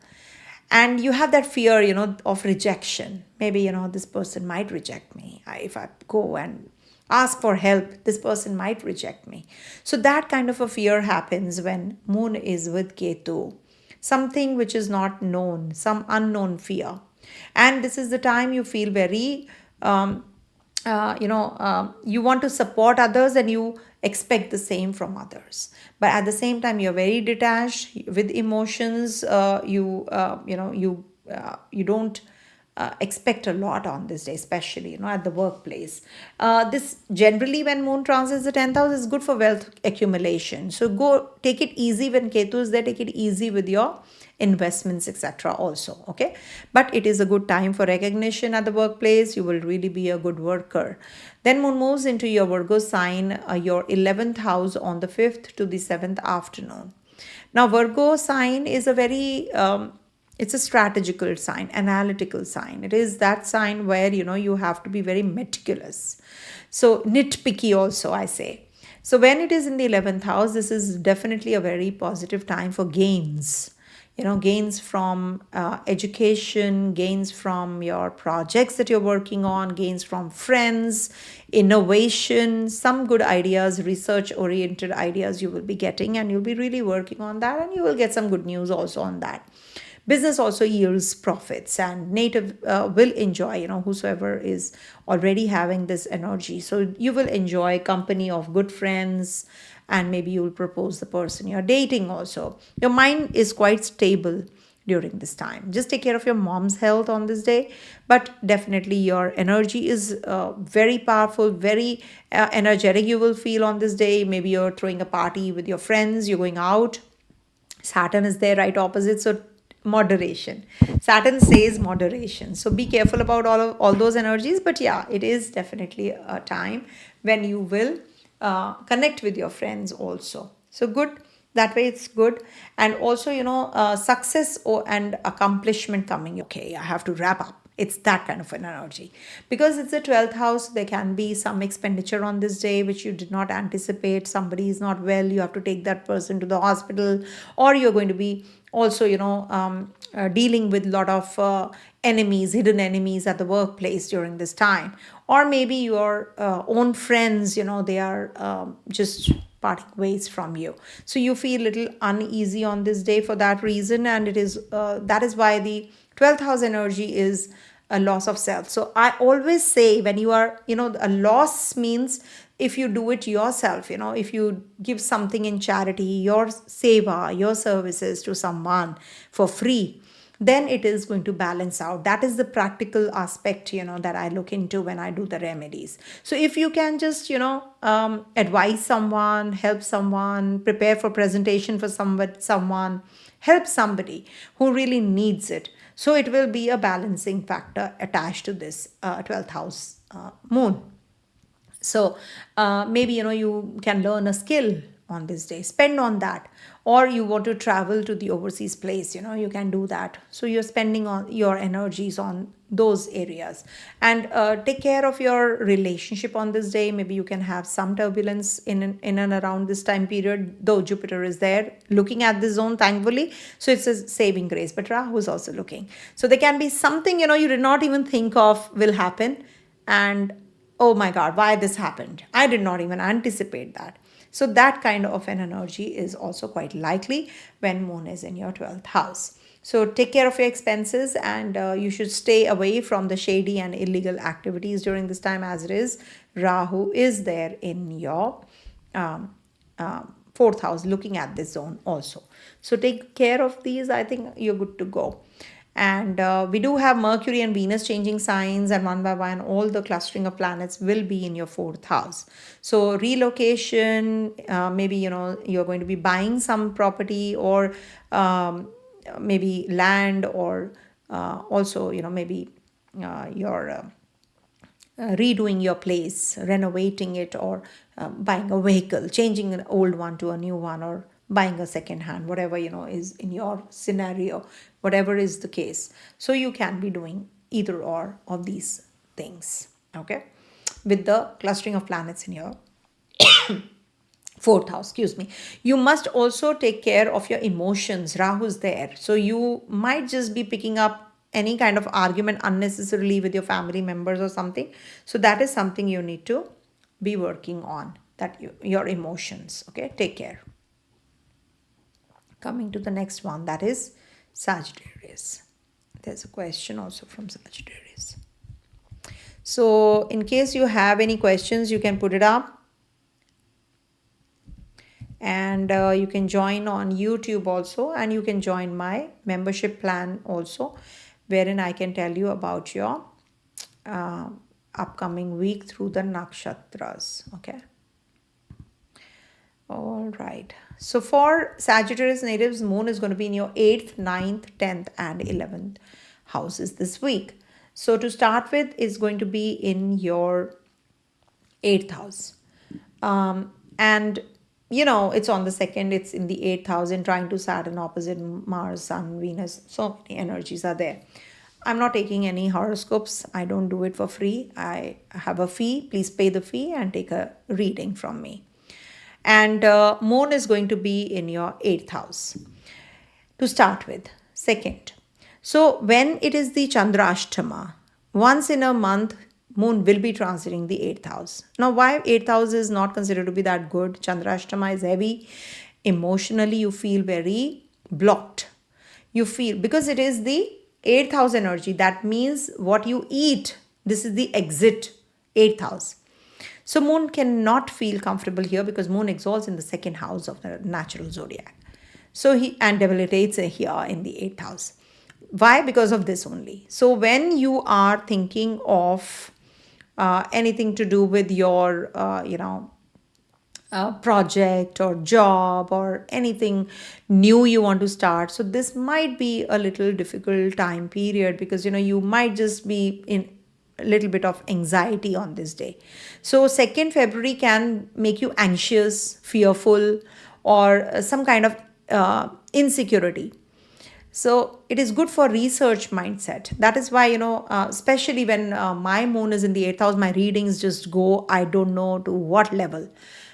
Speaker 1: And you have that fear, of rejection. Maybe, this person might reject me. If I go and ask for help, this person might reject me. So that kind of a fear happens when moon is with Ketu. Something which is not known, some unknown fear. And this is the time you feel very you want to support others and you expect the same from others, but at the same time you're very detached with emotions. You don't expect a lot on this day, especially at the workplace. This generally, when moon transits the 10th house, is good for wealth accumulation. So go take it easy when Ketu is there. Take it easy with your investments, etc. also, okay? But it is a good time for recognition at the workplace. You will really be a good worker. Then moon moves into your Virgo sign, your 11th house, on the 5th to the 7th afternoon. Now Virgo sign is a very it's a strategical sign, analytical sign. It is that sign where you have to be very meticulous, so nitpicky also, I say. So when it is in the 11th house, this is definitely a very positive time for gains. Gains from education, gains from your projects that you're working on, gains from friends, innovation, some good ideas, research oriented ideas you will be getting, and you'll be really working on that, and you will get some good news also on that. Business also yields profits, and native will enjoy, whosoever is already having this energy. So you will enjoy company of good friends, and maybe you will propose the person you're dating also. Your mind is quite stable during this time. Just take care of your mom's health on this day, but definitely your energy is very powerful, very energetic you will feel on this day. Maybe you're throwing a party with your friends, you're going out. Saturn is there right opposite, so moderation. Saturn says moderation, so be careful about all those energies. But yeah, it is definitely a time when you will connect with your friends also. So good, that way it's good. And also success and accomplishment coming. Okay, I have to wrap up. It's that kind of an energy, because it's the 12th house. There can be some expenditure on this day which you did not anticipate. Somebody is not well, you have to take that person to the hospital, or you're going to be also dealing with a lot of enemies, hidden enemies at the workplace during this time. Or maybe your own friends, they are just parting ways from you, so you feel a little uneasy on this day for that reason. And it is that is why the 12th house energy is a loss of self. So I always say, when you are, a loss means if you do it yourself, if you give something in charity, your seva, your services to someone for free, then it is going to balance out. That is the practical aspect, that I look into when I do the remedies. So if you can just, advise someone, help someone, prepare for presentation for someone, help somebody who really needs it. So it will be a balancing factor attached to this 12th house moon. So maybe, you can learn a skill on this day, spend on that. Or you want to travel to the overseas place, you can do that. So you're spending on your energies on those areas. And take care of your relationship on this day. Maybe you can have some turbulence in and around this time period, though Jupiter is there looking at the zone, thankfully. So it's a saving grace, but Rahu is also looking. So there can be something, you did not even think of will happen. And oh my God, why this happened? I did not even anticipate that. So that kind of an energy is also quite likely when moon is in your 12th house. So take care of your expenses, and you should stay away from the shady and illegal activities during this time, as it is Rahu is there in your 4th house looking at this zone also. So take care of these. I think you're good to go. And we do have Mercury and Venus changing signs, and one by one, all the clustering of planets will be in your 4th house. So relocation, maybe, you're going to be buying some property, or maybe land, or also, maybe you're redoing your place, renovating it, or buying a vehicle, changing an old one to a new one, or buying a second hand, whatever is in your scenario, whatever is the case. So you can be doing either or of these things, okay, with the clustering of planets in your fourth house, excuse me. You must also take care of your emotions. Rahu's there, so you might just be picking up any kind of argument unnecessarily with your family members or something. So that is something you need to be working on, that your emotions. Okay, take care. Coming to the next one, that is Sagittarius. There's a question also from Sagittarius. So in case you have any questions, you can put it up. And you can join on YouTube also, and you can join my membership plan also, wherein I can tell you about your upcoming week through the nakshatras. Okay. All right. So for Sagittarius natives, moon is going to be in your 8th, 9th, 10th and 11th houses this week. So to start with, is going to be in your 8th house. And you know, it's on the 2nd, it's in the 8th house, and trying to Saturn opposite Mars, Sun, Venus. So many energies are there. I'm not taking any horoscopes. I don't do it for free. I have a fee. Please pay the fee and take a reading from me. And moon is going to be in your 8th house to start with. 2nd. So when it is the Chandrashtama, once in a month, moon will be transiting the 8th house. Now, why 8th house is not considered to be that good? Chandrashtama is heavy. Emotionally, you feel very blocked. You feel, because it is the 8th house energy. That means what you eat. This is the exit, 8th house. So moon cannot feel comfortable here because moon exalts in the 2nd house of the natural zodiac. So and debilitates here in the 8th house. Why? Because of this only. So when you are thinking of anything to do with your, project or job or anything new you want to start, so this might be a little difficult time period, because you might just be in a little bit of anxiety on this day. So 2nd February can make you anxious, fearful, or some kind of insecurity. So it is good for research mindset. That is why, especially when my moon is in the 8th house, my readings just go, I don't know to what level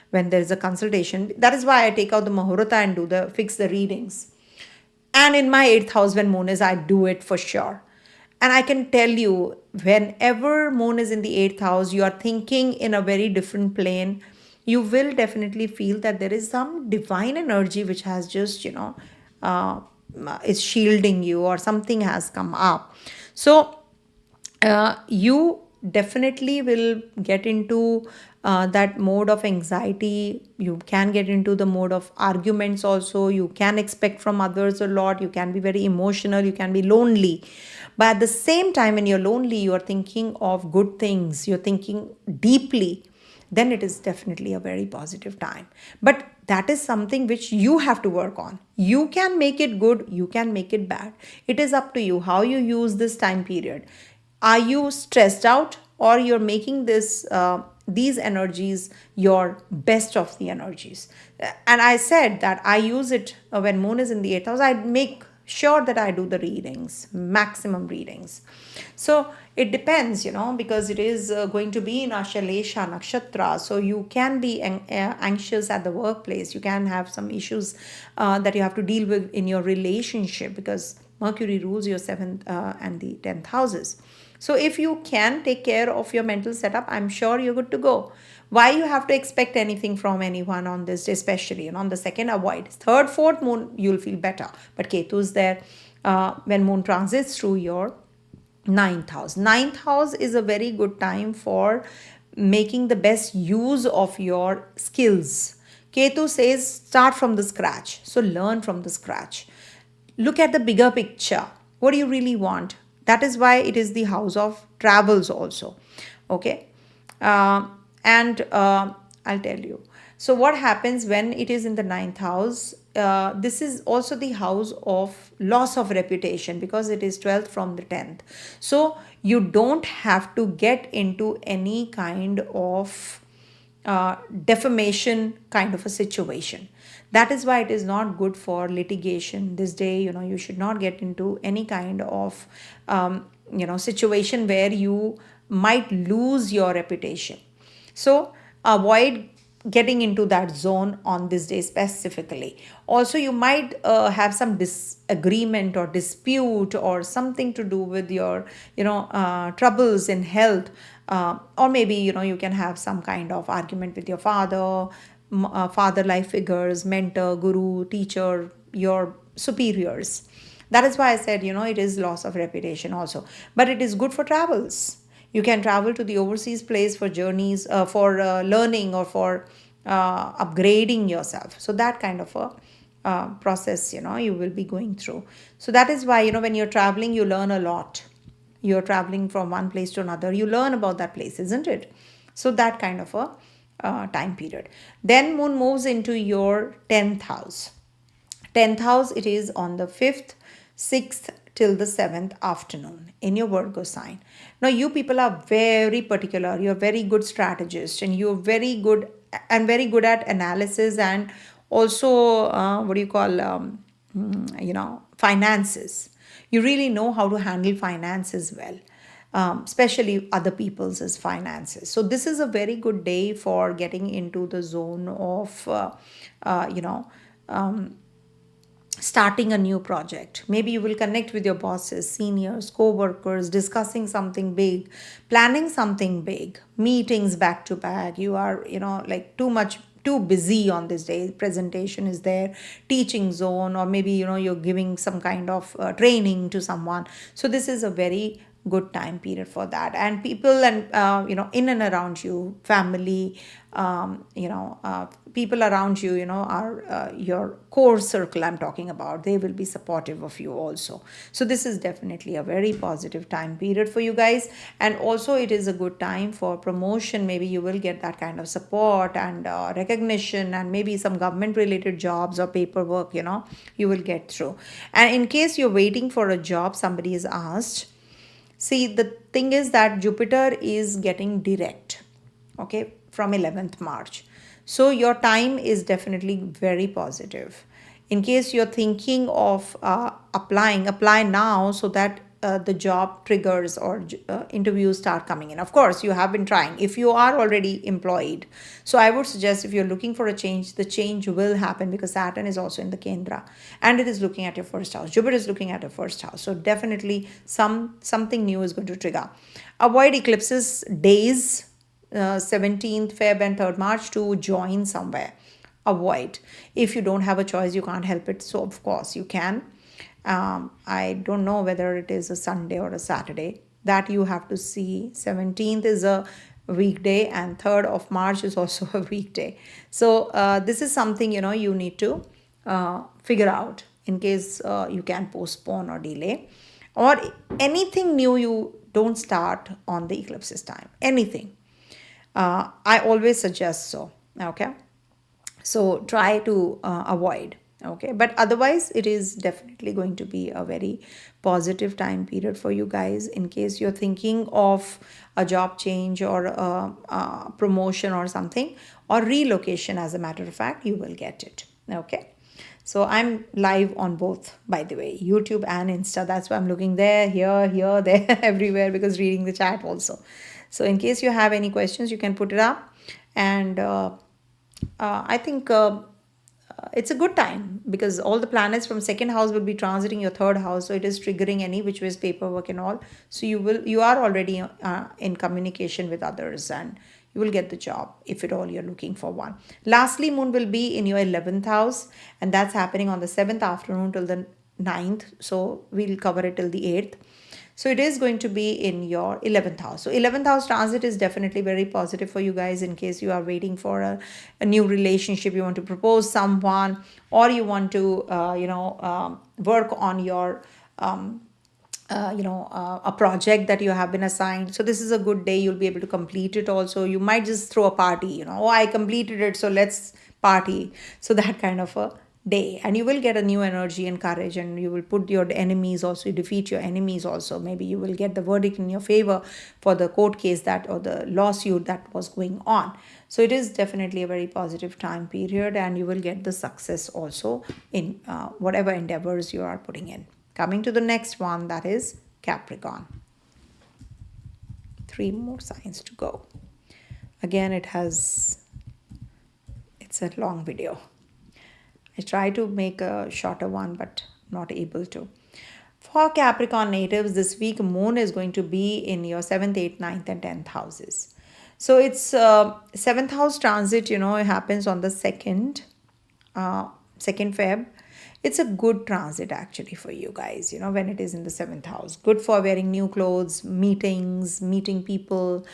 Speaker 1: when there is a consultation. That is why I take out the Muhurta and fix the readings. And in my 8th house, when moon is, I do it for sure. And I can tell you, whenever moon is in the 8th house, you are thinking in a very different plane. You will definitely feel that there is some divine energy which has just, is shielding you, or something has come up. So you definitely will get into that mode of anxiety. You can get into the mode of arguments also. You can expect from others a lot. You can be very emotional. You can be lonely. But at the same time, when you're lonely, you are thinking of good things. You're thinking deeply. Then it is definitely a very positive time. But that is something which you have to work on. You can make it good, you can make it bad. It is up to you how you use this time period. Are you stressed out, or you're making these energies your best of the energies? And I said that I use it when moon is in the 8th house. I make sure that I do the readings, maximum readings. So it depends, because it is going to be in Ashalesha Nakshatra. So you can be anxious at the workplace. You can have some issues that you have to deal with in your relationship, because Mercury rules your 7th and the 10th houses. So if you can take care of your mental setup, I'm sure you're good to go. Why you have to expect anything from anyone on this day, especially, and on the 2nd, avoid. 3rd, 4th moon, you'll feel better. But Ketu is there when moon transits through your 9th house. 9th house is a very good time for making the best use of your skills. Ketu says start from the scratch. So learn from the scratch. Look at the bigger picture. What do you really want? That is why it is the house of travels also. Okay. And I'll tell you. So what happens when it is in the 9th house? This is also the house of loss of reputation, because it is 12th from the 10th. So you don't have to get into any kind of defamation kind of a situation. That is why it is not good for litigation this day. You should not get into any kind of situation where you might lose your reputation. So avoid getting into that zone on this day specifically. Also, you might have some disagreement or dispute or something to do with your, troubles in health. Or maybe, you can have some kind of argument with your father, father life figures, mentor, guru, teacher, your superiors. That is why I said, it is loss of reputation also. But it is good for travels. You can travel to the overseas place for journeys, for learning, or for upgrading yourself. So that kind of a process, you will be going through. So that is why, when you're traveling, you learn a lot. You're traveling from one place to another. You learn about that place, isn't it? So that kind of a time period. Then moon moves into your 10th house. 10th house, it is on the 5th, 6th till the 7th afternoon in your Virgo sign. Now, you people are very particular. You're very good strategists, and you're very good at analysis, and also finances. You really know how to handle finances well. Especially other people's as finances. So this is a very good day for getting into the zone of, starting a new project. Maybe you will connect with your bosses, seniors, co-workers, discussing something big, planning something big, meetings back to back. You are, like too busy on this day. Presentation is there, teaching zone, or maybe, you're giving some kind of training to someone. So this is a very good time period for that. And people and in and around you, family, people around you, are your core circle I'm talking about. They will be supportive of you also. So this is definitely a very positive time period for you guys. And also it is a good time for promotion. Maybe you will get that kind of support and recognition, and maybe some government related jobs or paperwork, you will get through. And in case you're waiting for a job, somebody is asked. See, the thing is that Jupiter is getting direct, okay, from 11th March. So your time is definitely very positive. In case you're thinking of apply now, so that the job triggers or interviews start coming in. Of course, you have been trying. If you are already employed, so I would suggest, if you're looking for a change, the change will happen, because Saturn is also in the Kendra, and it is looking at your first house. Jupiter is looking at your first house. So definitely something new is going to trigger. Avoid eclipses days, 17th Feb and 3rd March, to join somewhere. Avoid. If you don't have a choice, you can't help it. So of course you can. I don't know whether it is a Sunday or a Saturday. That you have to see. 17th is a weekday, and 3rd of March is also a weekday. So this is something, you need to figure out, in case you can postpone or delay. Or anything new, you don't start on the eclipses time. Anything. I always suggest so. Okay. So try to avoid. Okay, but otherwise it is definitely going to be a very positive time period for you guys. In case you're thinking of a job change or a promotion or something, or relocation, as a matter of fact, you will get it. Okay, so I'm live on both, by the way, YouTube and Insta. That's why I'm looking there, here, there, everywhere, because reading the chat also. So in case you have any questions, you can put it up. And I think it's a good time, because all the planets from second house will be transiting your third house. So it is triggering any which ways paperwork and all. So you are already in communication with others, and you will get the job, if at all you're looking for one. Lastly, moon will be in your 11th house, and that's happening on the 7th afternoon till the 9th. So we'll cover it till the 8th. So it is going to be in your 11th house. So 11th house transit is definitely very positive for you guys, in case you are waiting for a new relationship, you want to propose someone, or you want to, work on your, a project that you have been assigned. So this is a good day. You'll be able to complete it also. You might just throw a party, oh, I completed it, so let's party. So that kind of a day, and you will get a new energy and courage, and you will put your enemies also, you defeat your enemies also. Maybe you will get the verdict in your favor for the court case that, or the lawsuit that was going on. So it is definitely a very positive time period, and you will get the success also in whatever endeavors you are putting in. Coming to the next one, that is Capricorn. 3 more signs to go. Again, it has It's a long video. I try to make a shorter one, but not able to. For Capricorn natives, this week moon is going to be in your 7th, 8th, 9th and 10th houses. So it's 7th house transit, it happens on the 2nd Feb. It's a good transit actually for you guys, when it is in the 7th house. Good for wearing new clothes, meeting people,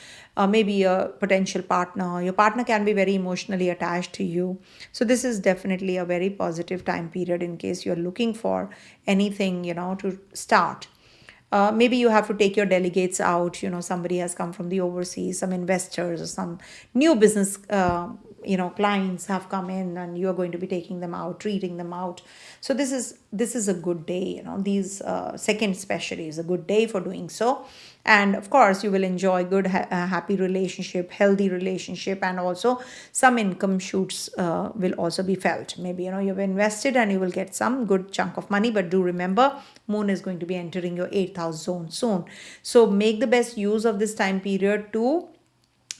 Speaker 1: maybe a potential partner. Your partner can be very emotionally attached to you. So this is definitely a very positive time period in case you're looking for anything, to start. Maybe you have to take your delegates out, somebody has come from the overseas, some investors or some new business clients have come in and you are going to be taking them out, treating them out. So this is a good day, these second especially is a good day for doing so. And of course you will enjoy good happy relationship, healthy relationship, and also some income shoots will also be felt. Maybe you've invested and you will get some good chunk of money, but do remember moon is going to be entering your 8th house zone soon. So make the best use of this time period to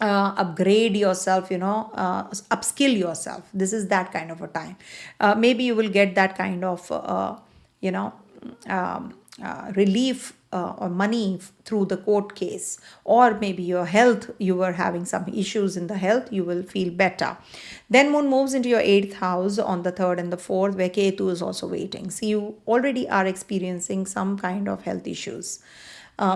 Speaker 1: upgrade yourself, upskill yourself. This is that kind of a time. Maybe you will get that kind of relief or money through the court case, or maybe your health, you were having some issues in the health, you will feel better. Then moon moves into your 8th house on the 3rd and the 4th, where Ketu is also waiting. So you already are experiencing some kind of health issues.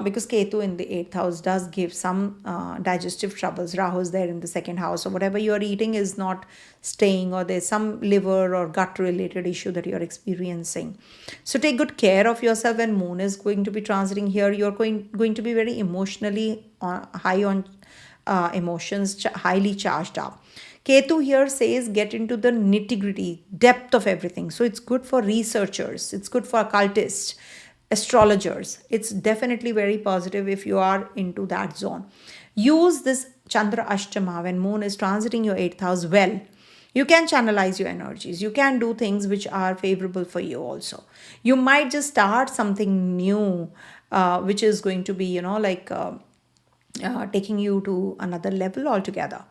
Speaker 1: Because Ketu in the 8th house does give some digestive troubles. Rahu is there in the 2nd house. So whatever you are eating is not staying, or there's some liver or gut related issue that you're experiencing. So take good care of yourself. When moon is going to be transiting here, you're going to be very emotionally high on emotions, highly charged up. Ketu here says get into the nitty-gritty, depth of everything. So it's good for researchers. It's good for occultists, astrologers. It's definitely very positive if you are into that zone. Use this Chandra Ashtama when moon is transiting your 8th house well. You can channelize your energies. You can do things which are favorable for you also. You might just start something new, which is going to be, taking you to another level altogether.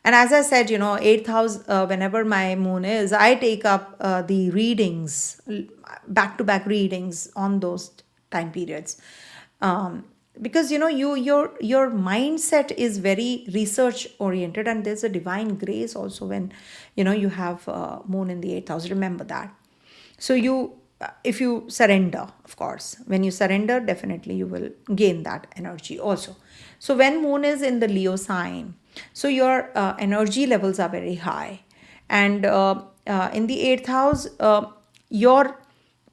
Speaker 1: And as I said, 8th house, whenever my moon is, I take up the readings, back-to-back readings on those time periods. Because, your mindset is very research-oriented, and there's a divine grace also when, you have moon in the 8th house. Remember that. So if you surrender, of course, when you surrender, definitely you will gain that energy also. So when moon is in the Leo sign, so your energy levels are very high. And in the 8th house, your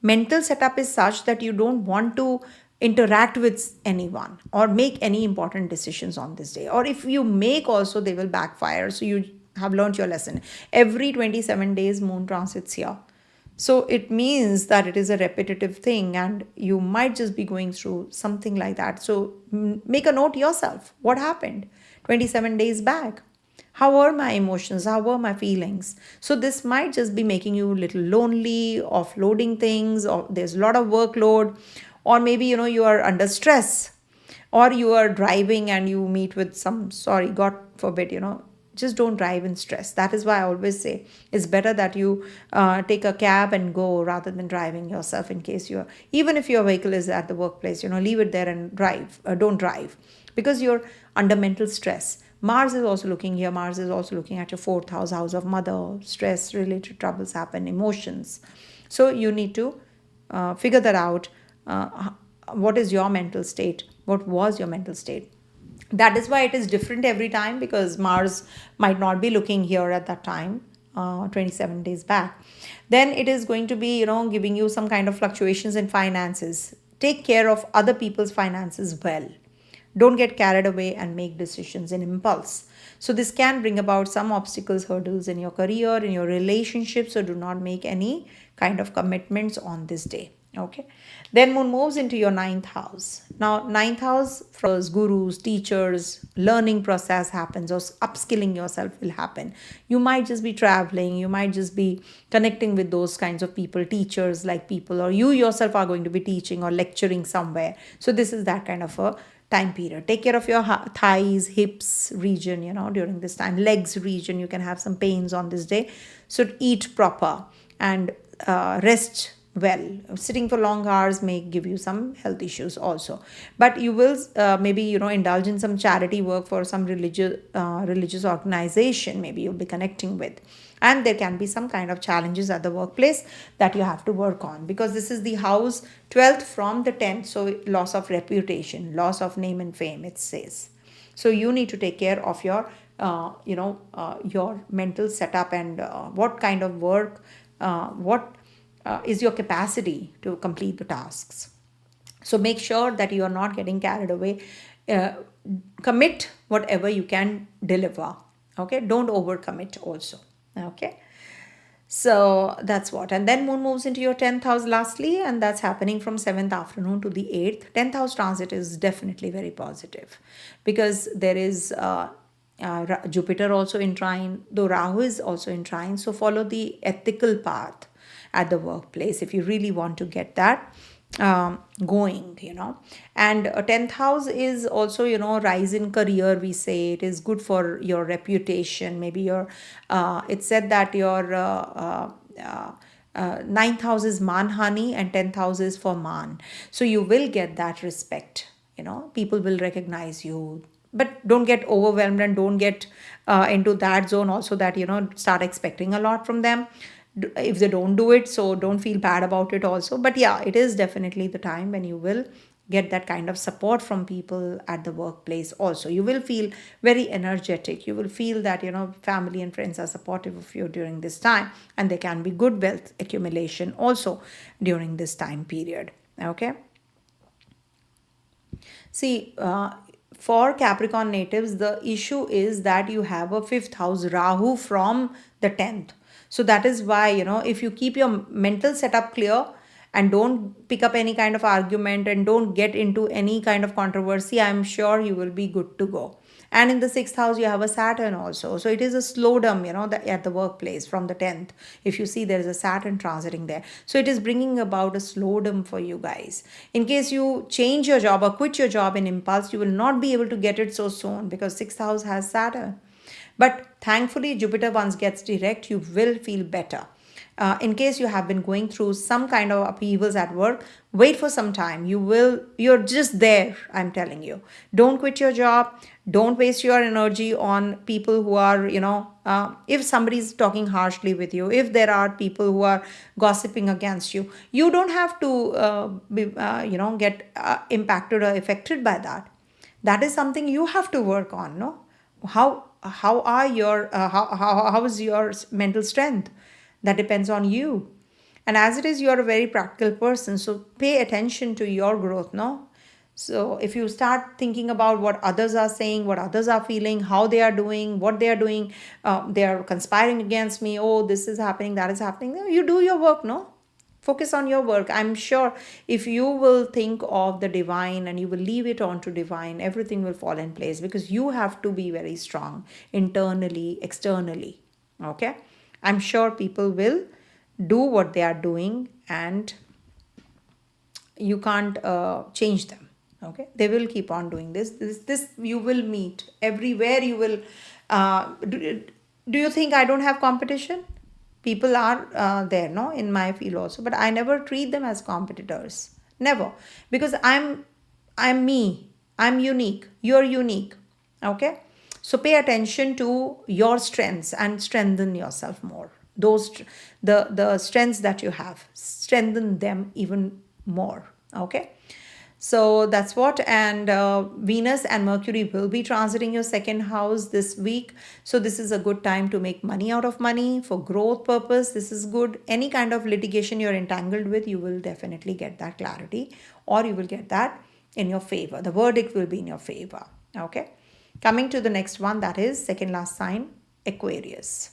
Speaker 1: mental setup is such that you don't want to interact with anyone or make any important decisions on this day. Or if you make also, they will backfire. So you have learned your lesson. Every 27 days, moon transits here. So it means that it is a repetitive thing and you might just be going through something like that. So make a note yourself. What happened 27 days back? How were my emotions? How were my feelings? So this might just be making you a little lonely, offloading things, or there's a lot of workload, or maybe, you are under stress, or you are driving and you meet with some, sorry, God forbid, just don't drive in stress. That is why I always say it's better that you take a cab and go rather than driving yourself, in case even if your vehicle is at the workplace, leave it there and drive. Don't drive because you're under mental stress. Mars is also looking here. Mars is also looking at your 4th house, house of mother. Stress related troubles happen, emotions. So you need to figure that out. What is your mental state? What was your mental state? That is why it is different every time, because Mars might not be looking here at that time, 27 days back. Then it is going to be, giving you some kind of fluctuations in finances. Take care of other people's finances well. Don't get carried away and make decisions in impulse. So this can bring about some obstacles, hurdles in your career, in your relationships. So do not make any kind of commitments on this day. Okay. Then moon moves into your 9th house. Now 9th house for gurus, teachers, learning process happens, or upskilling yourself will happen. You might just be traveling. You might just be connecting with those kinds of people, teachers like people, or you yourself are going to be teaching or lecturing somewhere. So this is that kind of a time period. Take care of your thighs, hips region, during this time. Legs region, you can have some pains on this day. So eat proper and rest well. Sitting for long hours may give you some health issues also. But you will maybe, indulge in some charity work for some religious organization. Maybe you'll be connecting with. And there can be some kind of challenges at the workplace that you have to work on, because this is the house 12th from the 10th. So loss of reputation, loss of name and fame, it says. So you need to take care of your, your mental setup and what kind of work, what is your capacity to complete the tasks. So make sure that you are not getting carried away. Commit whatever you can deliver. Okay, don't overcommit also. Okay, so that's what. And then moon moves into your 10th house lastly, and that's happening from 7th afternoon to the 8th. 10th house transit is definitely very positive, because there is Jupiter also in trine, though Rahu is also in trine. So follow the ethical path at the workplace if you really want to get that going, and 10th house is also, rise in career. We say it is good for your reputation. Maybe your it's said that your 9th house is manhani and 10th house is for man, so you will get that respect. People will recognize you, but don't get overwhelmed and don't get into that zone also that start expecting a lot from them if they don't do it. So don't feel bad about it also. But yeah, it is definitely the time when you will get that kind of support from people at the workplace also. You will feel very energetic. You will feel that family and friends are supportive of you during this time, and there can be good wealth accumulation also during this time period. Okay, see, for Capricorn natives, the issue is that you have a 5th house Rahu from the 10th. So that is why, if you keep your mental setup clear and don't pick up any kind of argument and don't get into any kind of controversy, I'm sure you will be good to go. And in the 6th house, you have a Saturn also. So it is a slowdown, at the workplace from the 10th. If you see, there is a Saturn transiting there. So it is bringing about a slowdown for you guys. In case you change your job or quit your job in impulse, you will not be able to get it so soon, because 6th house has Saturn. But thankfully, Jupiter once gets direct, you will feel better. In case you have been going through some kind of upheavals at work, wait for some time. You're just there, I'm telling you. Don't quit your job. Don't waste your energy on people who are, if somebody is talking harshly with you, if there are people who are gossiping against you, you don't have to, get impacted or affected by that. That is something you have to work on, no? How is your mental strength? That depends on you. And as it is, you are a very practical person, so pay attention to your growth, no? So if you start thinking about what others are saying, what others are feeling, how they are doing, what they are doing, they are conspiring against me, oh, this is happening, that is happening, you do your work, no? Focus on your work. I'm sure if you will think of the divine and you will leave it on to divine, everything will fall in place, because you have to be very strong internally, externally. Okay? I'm sure people will do what they are doing, and you can't change them. Okay? They will keep on doing this. This you will meet everywhere. You will. Do you think I don't have competition? People are there, no, in my field also, but I never treat them as competitors. Never, because I'm me. I'm unique. You're unique. Okay, so pay attention to your strengths and strengthen yourself more. Those the strengths that you have, strengthen them even more. Okay. So that's what. And Venus and Mercury will be transiting your 2nd house this week. So this is a good time to make money out of money for growth purpose. This is good. Any kind of litigation you're entangled with, you will definitely get that clarity, or you will get that in your favor. The verdict will be in your favor. Okay. Coming to the next one, that is second last sign, Aquarius.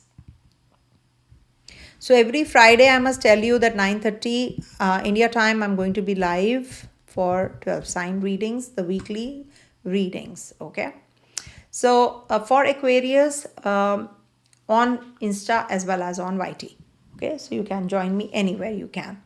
Speaker 1: So every Friday, I must tell you that 9:30 India time, I'm going to be live for 12 sign readings, the weekly readings. Okay. So for Aquarius, on Insta as well as on YT. Okay. So you can join me anywhere you can.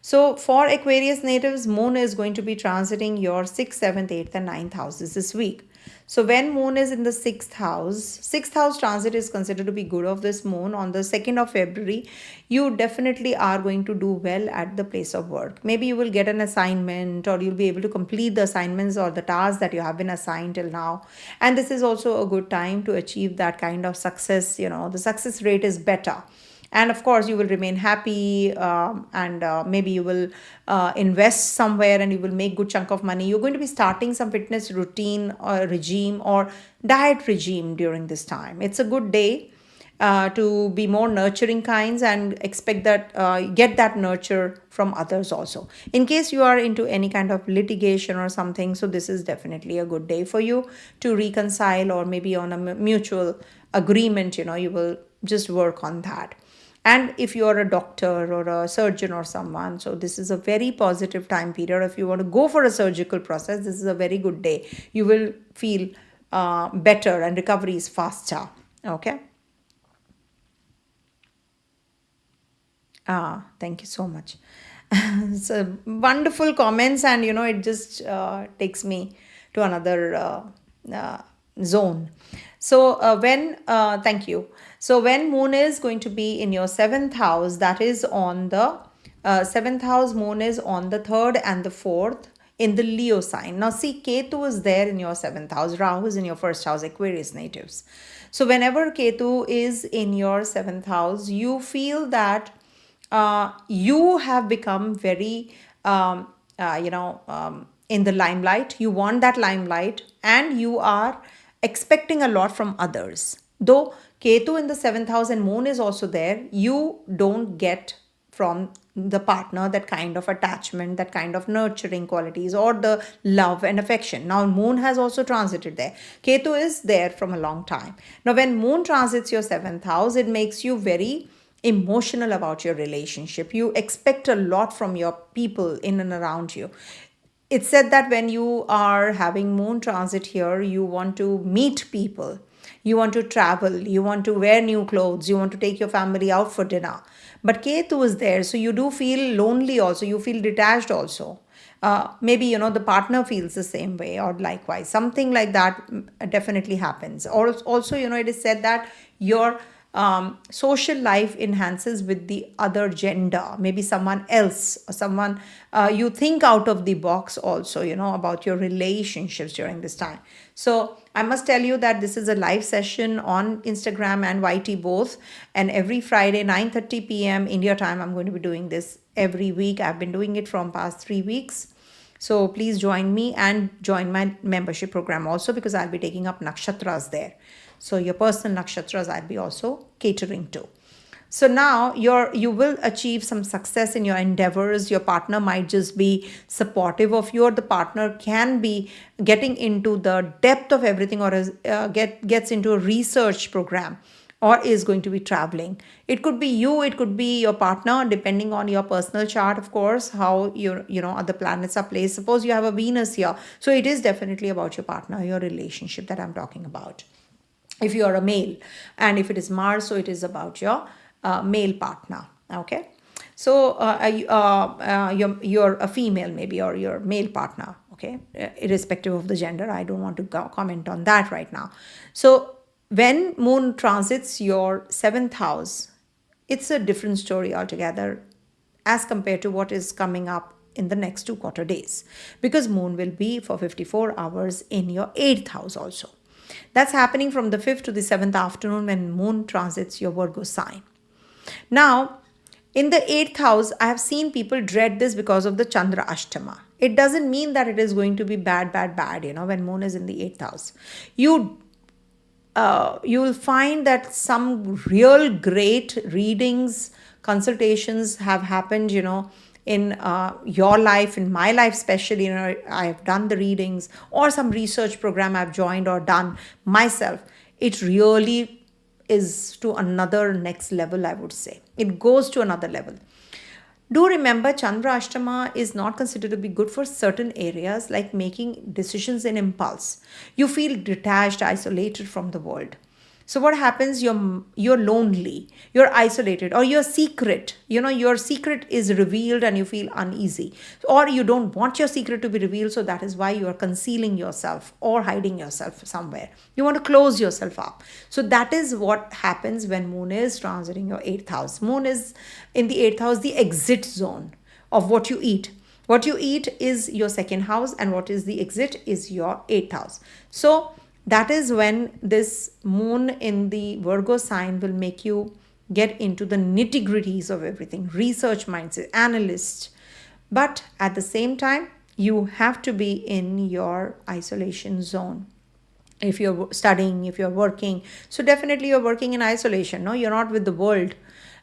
Speaker 1: So for Aquarius natives, moon is going to be transiting your 6th, 7th, 8th and 9th houses this week. So when moon is in the 6th house transit is considered to be good of this moon on the 2nd of February. You definitely are going to do well at the place of work. Maybe you will get an assignment, or you'll be able to complete the assignments or the tasks that you have been assigned till now. And this is also a good time to achieve that kind of success. The success rate is better. And of course, you will remain happy, and maybe you will invest somewhere and you will make good chunk of money. You're going to be starting some fitness routine or regime or diet regime during this time. It's a good day to be more nurturing kinds and expect that get that nurture from others also. In case you are into any kind of litigation or something, so this is definitely a good day for you to reconcile, or maybe on a mutual agreement, you will just work on that. And if you are a doctor or a surgeon or someone, so this is a very positive time period. If you want to go for a surgical process, this is a very good day. You will feel better and recovery is faster. Okay. Thank you so much. So wonderful comments, and it just takes me to another zone. So thank you. So when moon is going to be in your 7th house, that is on the 7th house, moon is on the 3rd and the 4th in the Leo sign. Now see, Ketu is there in your 7th house, Rahu is in your 1st house, Aquarius natives. So whenever Ketu is in your 7th house, you feel that you have become very, in the limelight. You want that limelight, and you are expecting a lot from others. Though Ketu in the 7th house and moon is also there, you don't get from the partner that kind of attachment, that kind of nurturing qualities, or the love and affection. Now moon has also transited there. Ketu is there from a long time. Now when moon transits your 7th house, it makes you very emotional about your relationship. You expect a lot from your people in and around you. It's said that when you are having moon transit here, you want to meet people, you want to travel, you want to wear new clothes, you want to take your family out for dinner. But Ketu is there, so you do feel lonely also, you feel detached also. Maybe the partner feels the same way, or likewise something like that definitely happens. Or also it is said that your social life enhances with the other gender, maybe someone else, or someone you think out of the box also, about your relationships during this time. So I must tell you that this is a live session on Instagram and YT both, and every Friday 9:30 p.m. India time I'm going to be doing this every week. I've been doing it from past 3 weeks. So please join me and join my membership program also, because I'll be taking up nakshatras there. So your personal nakshatras I'll be also catering to. So now you will achieve some success in your endeavors. Your partner might just be supportive of you, or the partner can be getting into the depth of everything, or gets into a research program, or is going to be traveling. It could be you, it could be your partner, depending on your personal chart, of course, how your other planets are placed. Suppose you have a Venus here, so it is definitely about your partner, your relationship that I'm talking about. If you are a male, and if it is Mars, so it is about your male partner. Okay, so you're a female maybe, or your male partner. Okay, irrespective of the gender, I don't want to comment on that right now. So when moon transits your 7th house, it's a different story altogether as compared to what is coming up in the next 2 quarter days, because moon will be for 54 hours in your 8th house also. That's happening from the 5th to the 7th afternoon when moon transits your Virgo sign. Now, in the 8th house, I have seen people dread this because of the Chandra Ashtama. It doesn't mean that it is going to be bad, when moon is in the 8th house. You will find that some real great readings, consultations have happened, in your life, in my life especially. I've done the readings, or some research program I've joined or done myself. It really is to another next level, I would say. It goes to another level. Do remember, Chandra Ashtama is not considered to be good for certain areas, like making decisions in impulse. You feel detached, isolated from the world. So what happens? You're lonely, you're isolated, or you're secret. Your secret is revealed and you feel uneasy, or you don't want your secret to be revealed, so that is why you are concealing yourself or hiding yourself somewhere. You want to close yourself up. So that is what happens when moon is transiting your 8th house. Moon is in the 8th house, the exit zone of what you eat. What you eat is your 2nd house, and what is the exit is your 8th house. So that is when this moon in the Virgo sign will make you get into the nitty-gritties of everything, research mindset, analyst. But at the same time, you have to be in your isolation zone. If you're studying, if you're working, so definitely you're working in isolation. No, you're not with the world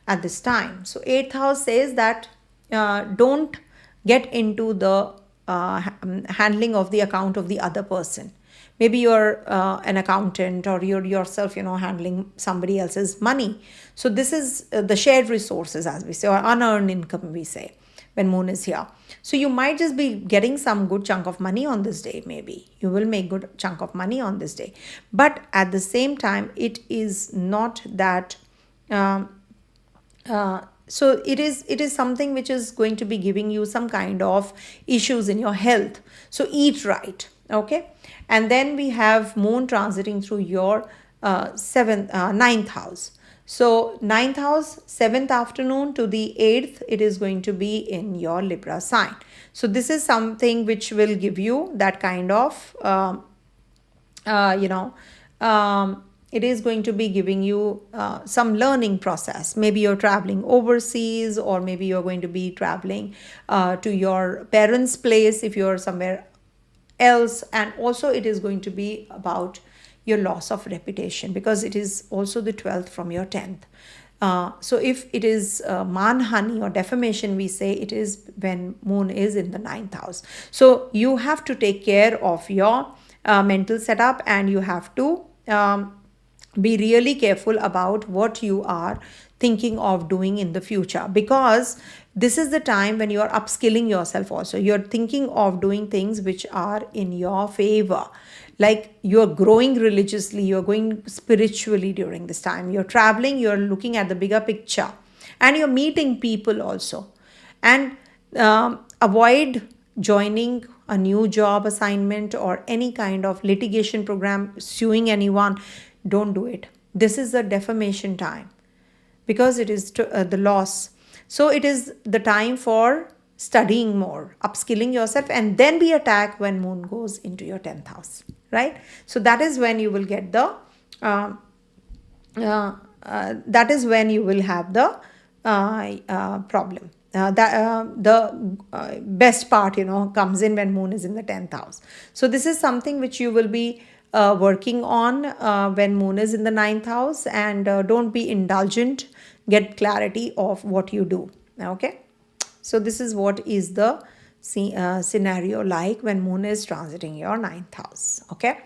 Speaker 1: at this time. So 8th house says that don't get into the handling of the account of the other person. Maybe you're an accountant, or you're yourself, handling somebody else's money. So this is the shared resources, as we say, or unearned income, we say, when moon is here. So you might just be getting some good chunk of money on this day. Maybe you will make good chunk of money on this day. But at the same time, it is not that... so it is something which is going to be giving you some kind of issues in your health. So eat right. Okay. And then we have moon transiting through your 9th house. So 9th house, 7th afternoon to the 8th, it is going to be in your Libra sign. So this is something which will give you that kind of, it is going to be giving you some learning process. Maybe you're traveling overseas, or maybe you're going to be traveling to your parents' place if you're somewhere else. And also it is going to be about your loss of reputation, because it is also the 12th from your 10th. So if it is manhani or defamation, we say it is when moon is in the 9th house. So you have to take care of your mental setup, and you have to be really careful about what you are thinking of doing in the future, because this is the time when you are upskilling yourself. Also, you're thinking of doing things which are in your favor, like you're growing religiously, you're going spiritually during this time, you're traveling, you're looking at the bigger picture, and you're meeting people also. And avoid joining a new job assignment or any kind of litigation program, suing anyone. Don't do it. This is a defamation time, because it is the loss. So it is the time for studying more, upskilling yourself, and then be attacked when moon goes into your 10th house, right? So that is when you will get the that is when you will have the problem. The best part, comes in when moon is in the 10th house. So this is something which you will be working on when moon is in the 9th house. And don't be indulgent. Get clarity of what you do. Okay. So this is what is the scenario like when moon is transiting your 9th house. Okay.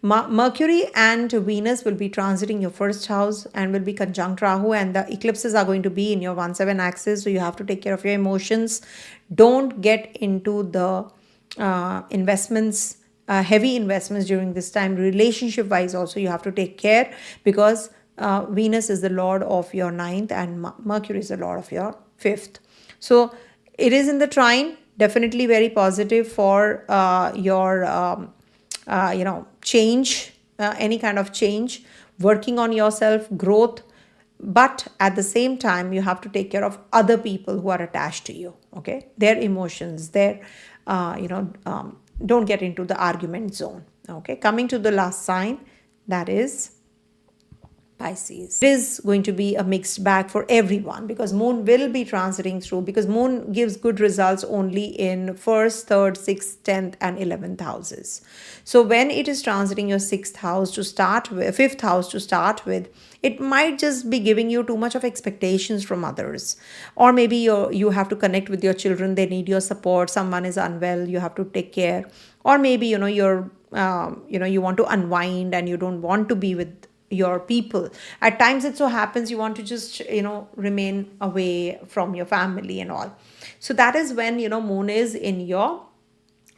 Speaker 1: Mercury and Venus will be transiting your 1st house and will be conjunct Rahu, and the eclipses are going to be in your 1/7 axis. So you have to take care of your emotions. Don't get into the investments, heavy investments during this time. Relationship wise also you have to take care, because Venus is the lord of your 9th and Mercury is the lord of your 5th. So it is in the trine, definitely very positive for your change, any kind of change, working on yourself, growth. But at the same time, you have to take care of other people who are attached to you. Okay, their emotions, their don't get into the argument zone. Okay, coming to the last sign, that is Pisces. It is going to be a mixed bag for everyone, because moon will be transiting through, because moon gives good results only in 1st, 3rd, 6th, 10th and 11th houses. So when it is transiting your 6th house to start with, 5th house to start with, it might just be giving you too much of expectations from others. Or maybe you have to connect with your children, they need your support, someone is unwell, you have to take care. Or maybe you want to unwind and you don't want to be with your people. At times it so happens you want to just remain away from your family and all. So that is when moon is in your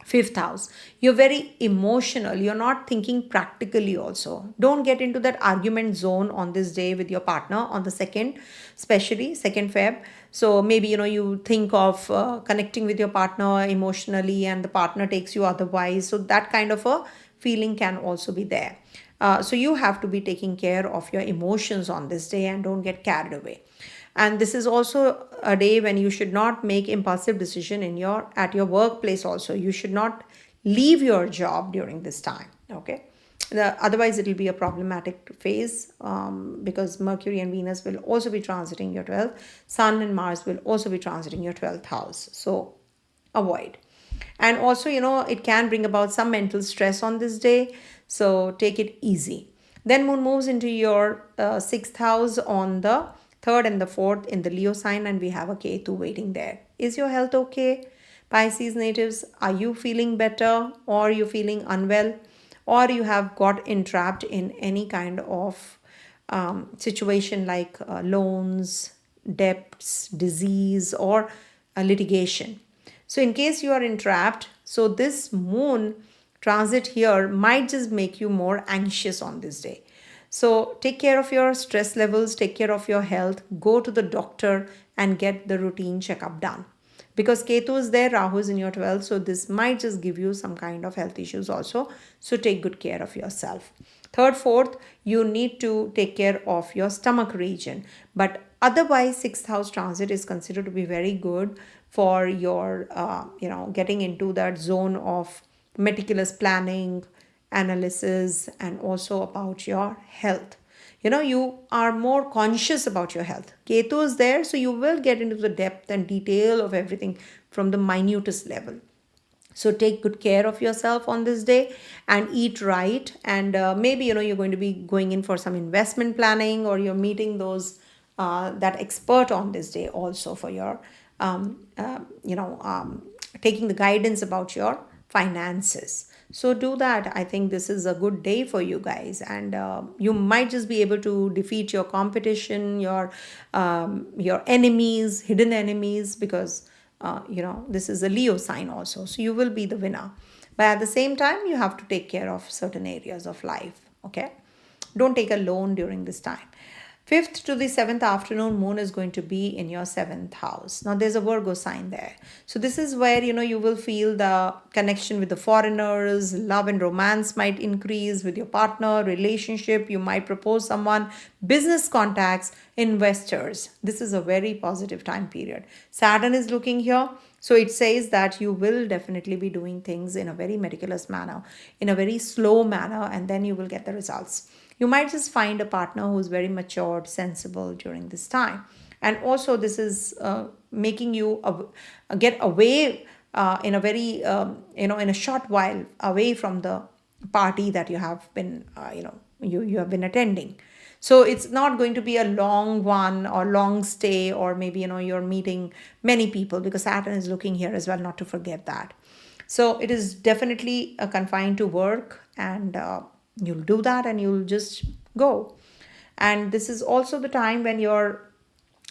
Speaker 1: Fifth house, you're very emotional, you're not thinking practically also. Don't get into that argument zone on this day with your partner on the second, especially second Feb. So maybe you think of connecting with your partner emotionally and the partner takes you otherwise, so that kind of a feeling can also be there. So you have to be taking care of your emotions on this day and don't get carried away. And this is also a day when you should not make impulsive decision at your workplace also. You should not leave your job during this time, okay? Otherwise it will be a problematic phase, because Mercury and Venus will also be transiting your 12th. Sun and Mars will also be transiting your 12th house, so avoid. And also it can bring about some mental stress on this day, so take it easy. Then moon moves into your 6th house on the 3rd and the 4th in the Leo sign, and we have a Ketu waiting there. Is your health okay? Pisces natives, are you feeling better, or you feeling unwell, or you have got entrapped in any kind of situation like loans, debts, disease, or litigation? So in case you are entrapped, so this moon transit here might just make you more anxious on this day. So take care of your stress levels, take care of your health, go to the doctor and get the routine checkup done. Because Ketu is there, Rahu is in your 12th, so this might just give you some kind of health issues also. So take good care of yourself. 3rd, 4th, you need to take care of your stomach region. But otherwise, 6th house transit is considered to be very good for your, getting into that zone of meticulous planning, analysis, and also about your health. You are more conscious about your health. Ketu is there, so you will get into the depth and detail of everything from the minutest level. So take good care of yourself on this day and eat right. And maybe you're going to be going in for some investment planning, or you're meeting those that expert on this day also for your taking the guidance about your finances. So do that. I think this is a good day for you guys, and you might just be able to defeat your competition, your enemies, hidden enemies, because this is a Leo sign also, so you will be the winner. But at the same time, you have to take care of certain areas of life, okay? Don't take a loan during this time. 5th to the 7th afternoon, moon is going to be in your 7th house. Now there's a Virgo sign there. So this is where, you will feel the connection with the foreigners, love and romance might increase with your partner, relationship, you might propose someone, business contacts, investors. This is a very positive time period. Saturn is looking here. So it says that you will definitely be doing things in a very meticulous manner, in a very slow manner, and then you will get the results. You might just find a partner who's very matured, sensible during this time. And also this is making you get away in a very, in a short while away from the party that you have been, you have been attending. So it's not going to be a long one or long stay, or maybe, you're meeting many people, because Saturn is looking here as well, not to forget that. So it is definitely confined to work, and you'll do that and you'll just go. And this is also the time when you're,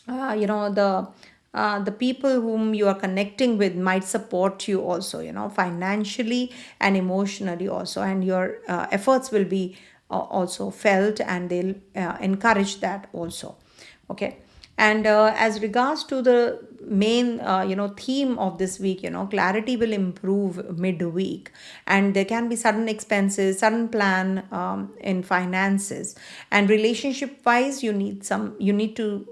Speaker 1: the people whom you are connecting with might support you also, financially and emotionally also. And your efforts will be also felt, and they'll encourage that also, okay? And as regards to the main theme of this week, clarity will improve midweek, and there can be sudden expenses, sudden plan in finances. And relationship wise, you need to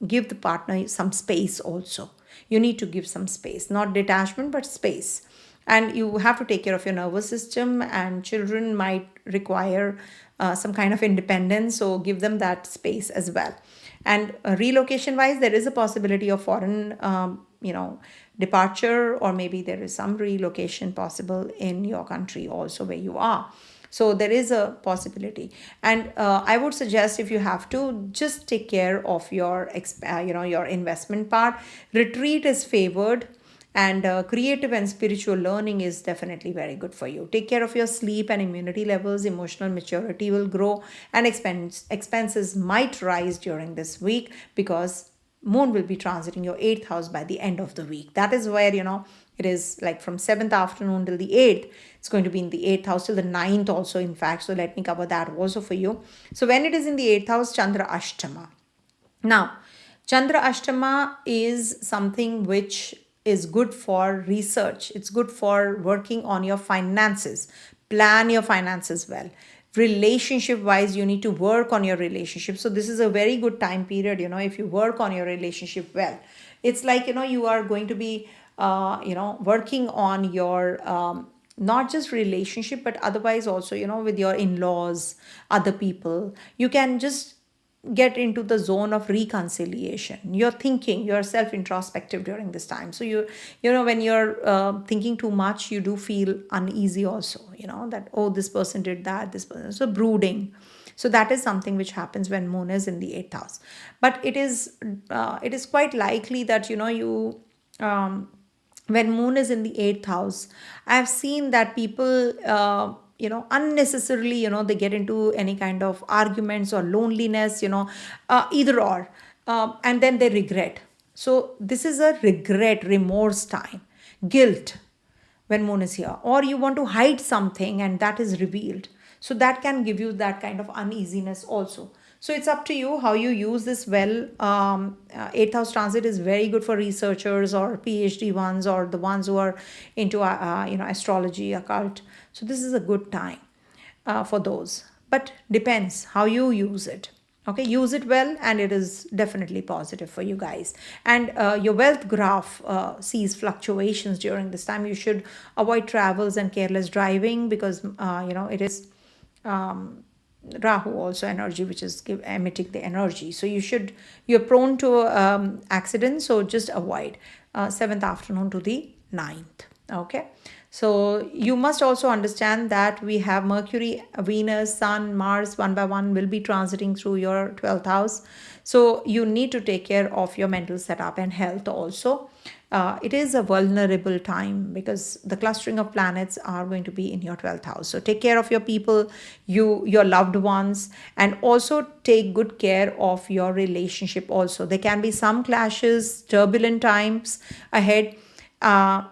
Speaker 1: give the partner some space also. You need to give some space, not detachment but space. And you have to take care of your nervous system, and children might require some kind of independence, so give them that space as well. And relocation wise, there is a possibility of foreign departure, or maybe there is some relocation possible in your country also where you are. So there is a possibility. And I would suggest, if you have to, just take care of your your investment part. Retreat is favored, and creative and spiritual learning is definitely very good for you. Take care of your sleep and immunity levels. Emotional maturity will grow, and expenses might rise during this week, because moon will be transiting your 8th house by the end of the week. That is where It is like from 7th afternoon till the 8th. It's going to be in the 8th house till the 9th also, in fact. So let me cover that also for you. So when it is in the 8th house, Chandra Ashtama. Now, Chandra Ashtama is something which is good for research. It's good for working on your finances. Plan your finances well. Relationship wise, you need to work on your relationship. So this is a very good time period, if you work on your relationship well. It's like, you are going to be, working on your, not just relationship, but otherwise also, with your in-laws, other people. You can just get into the zone of reconciliation. You're thinking, you're self-introspective during this time. So when you're thinking too much, you do feel uneasy also, that, oh, this person did that, this person. So brooding. So that is something which happens when moon is in the 8th house. But it is quite likely that, when moon is in the 8th house, I have seen that people, unnecessarily, they get into any kind of arguments or loneliness, either or, and then they regret. So this is a regret, remorse time, guilt when moon is here, or you want to hide something and that is revealed. So that can give you that kind of uneasiness also. So it's up to you how you use this well. 8th house transit is very good for researchers or PhD ones, or the ones who are into astrology, occult. So this is a good time for those. But depends how you use it. Okay, use it well, and it is definitely positive for you guys. And your wealth graph sees fluctuations during this time. You should avoid travels and careless driving, because it is Rahu also energy, which is emitting the energy. So you're prone to accidents, so just avoid 7th afternoon to the 9th. Okay, so you must also understand that we have Mercury, Venus, Sun, Mars one by one will be transiting through your 12th house. So you need to take care of your mental setup and health also. It is a vulnerable time because the clustering of planets are going to be in your 12th house. So take care of your people, your loved ones, and also take good care of your relationship also. There can be some clashes, turbulent times ahead.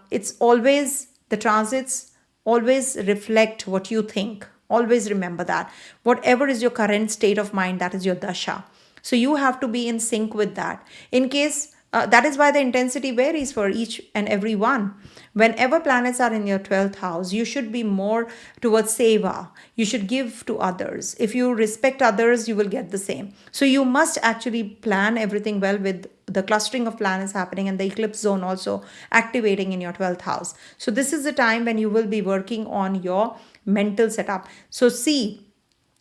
Speaker 1: It's always, the transits always reflect what you think. Always remember that. Whatever is your current state of mind, that is your dasha. So you have to be in sync with that. In case, that is why the intensity varies for each and every one. Whenever planets are in your 12th house, you should be more towards seva. You should give to others. If you respect others, you will get the same. So you must actually plan everything well with the clustering of planets happening and the eclipse zone also activating in your 12th house. So this is the time when you will be working on your mental setup. So see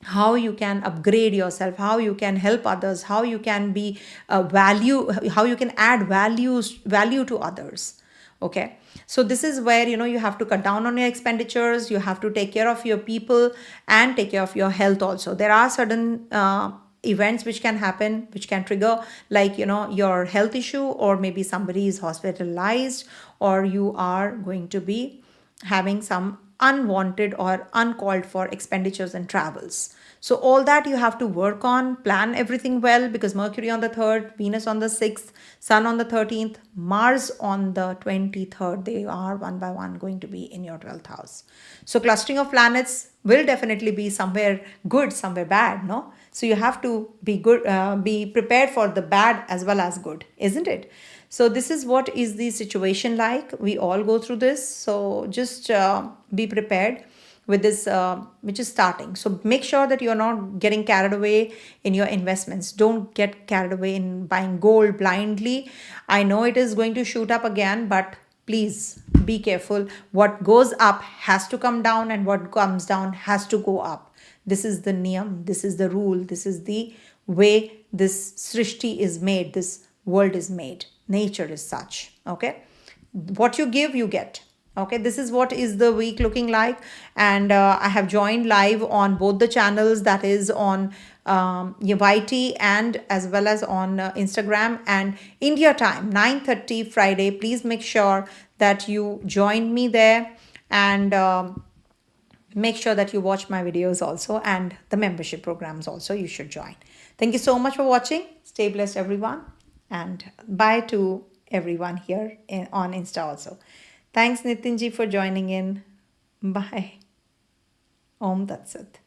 Speaker 1: how you can upgrade yourself, how you can help others, how you can be how you can add value to others. Okay, so this is where you have to cut down on your expenditures, you have to take care of your people and take care of your health also. There are certain events which can happen, which can trigger, like your health issue, or maybe somebody is hospitalized, or you are going to be having some unwanted or uncalled for expenditures and travels. So all that you have to work on, plan everything well, because Mercury on the 3rd, Venus on the 6th, Sun on the 13th, Mars on the 23rd, they are one by one going to be in your 12th house. So clustering of planets will definitely be somewhere good, somewhere bad, no? So you have to be good, be prepared for the bad as well as good, isn't it? So this is what is the situation like. We all go through this. So just be prepared with this, which is starting. So make sure that you're not getting carried away in your investments. Don't get carried away in buying gold blindly. I know it is going to shoot up again, but please be careful. What goes up has to come down, and what comes down has to go up. This is the niyam. This is the rule. This is the way this srishti is made. This world is made. Nature is such. Okay, what you give, you get. Okay, this is what is the week looking like. And I have joined live on both the channels, that is on YT and as well as on Instagram, and India time 9:30 Friday. Please make sure that you join me there, and make sure that you watch my videos also, and the membership programs also you should join. Thank you so much for watching. Stay blessed, everyone, and bye to everyone here on Insta also. Thanks, Nitinji, for joining in. Bye. Om Tat Sat.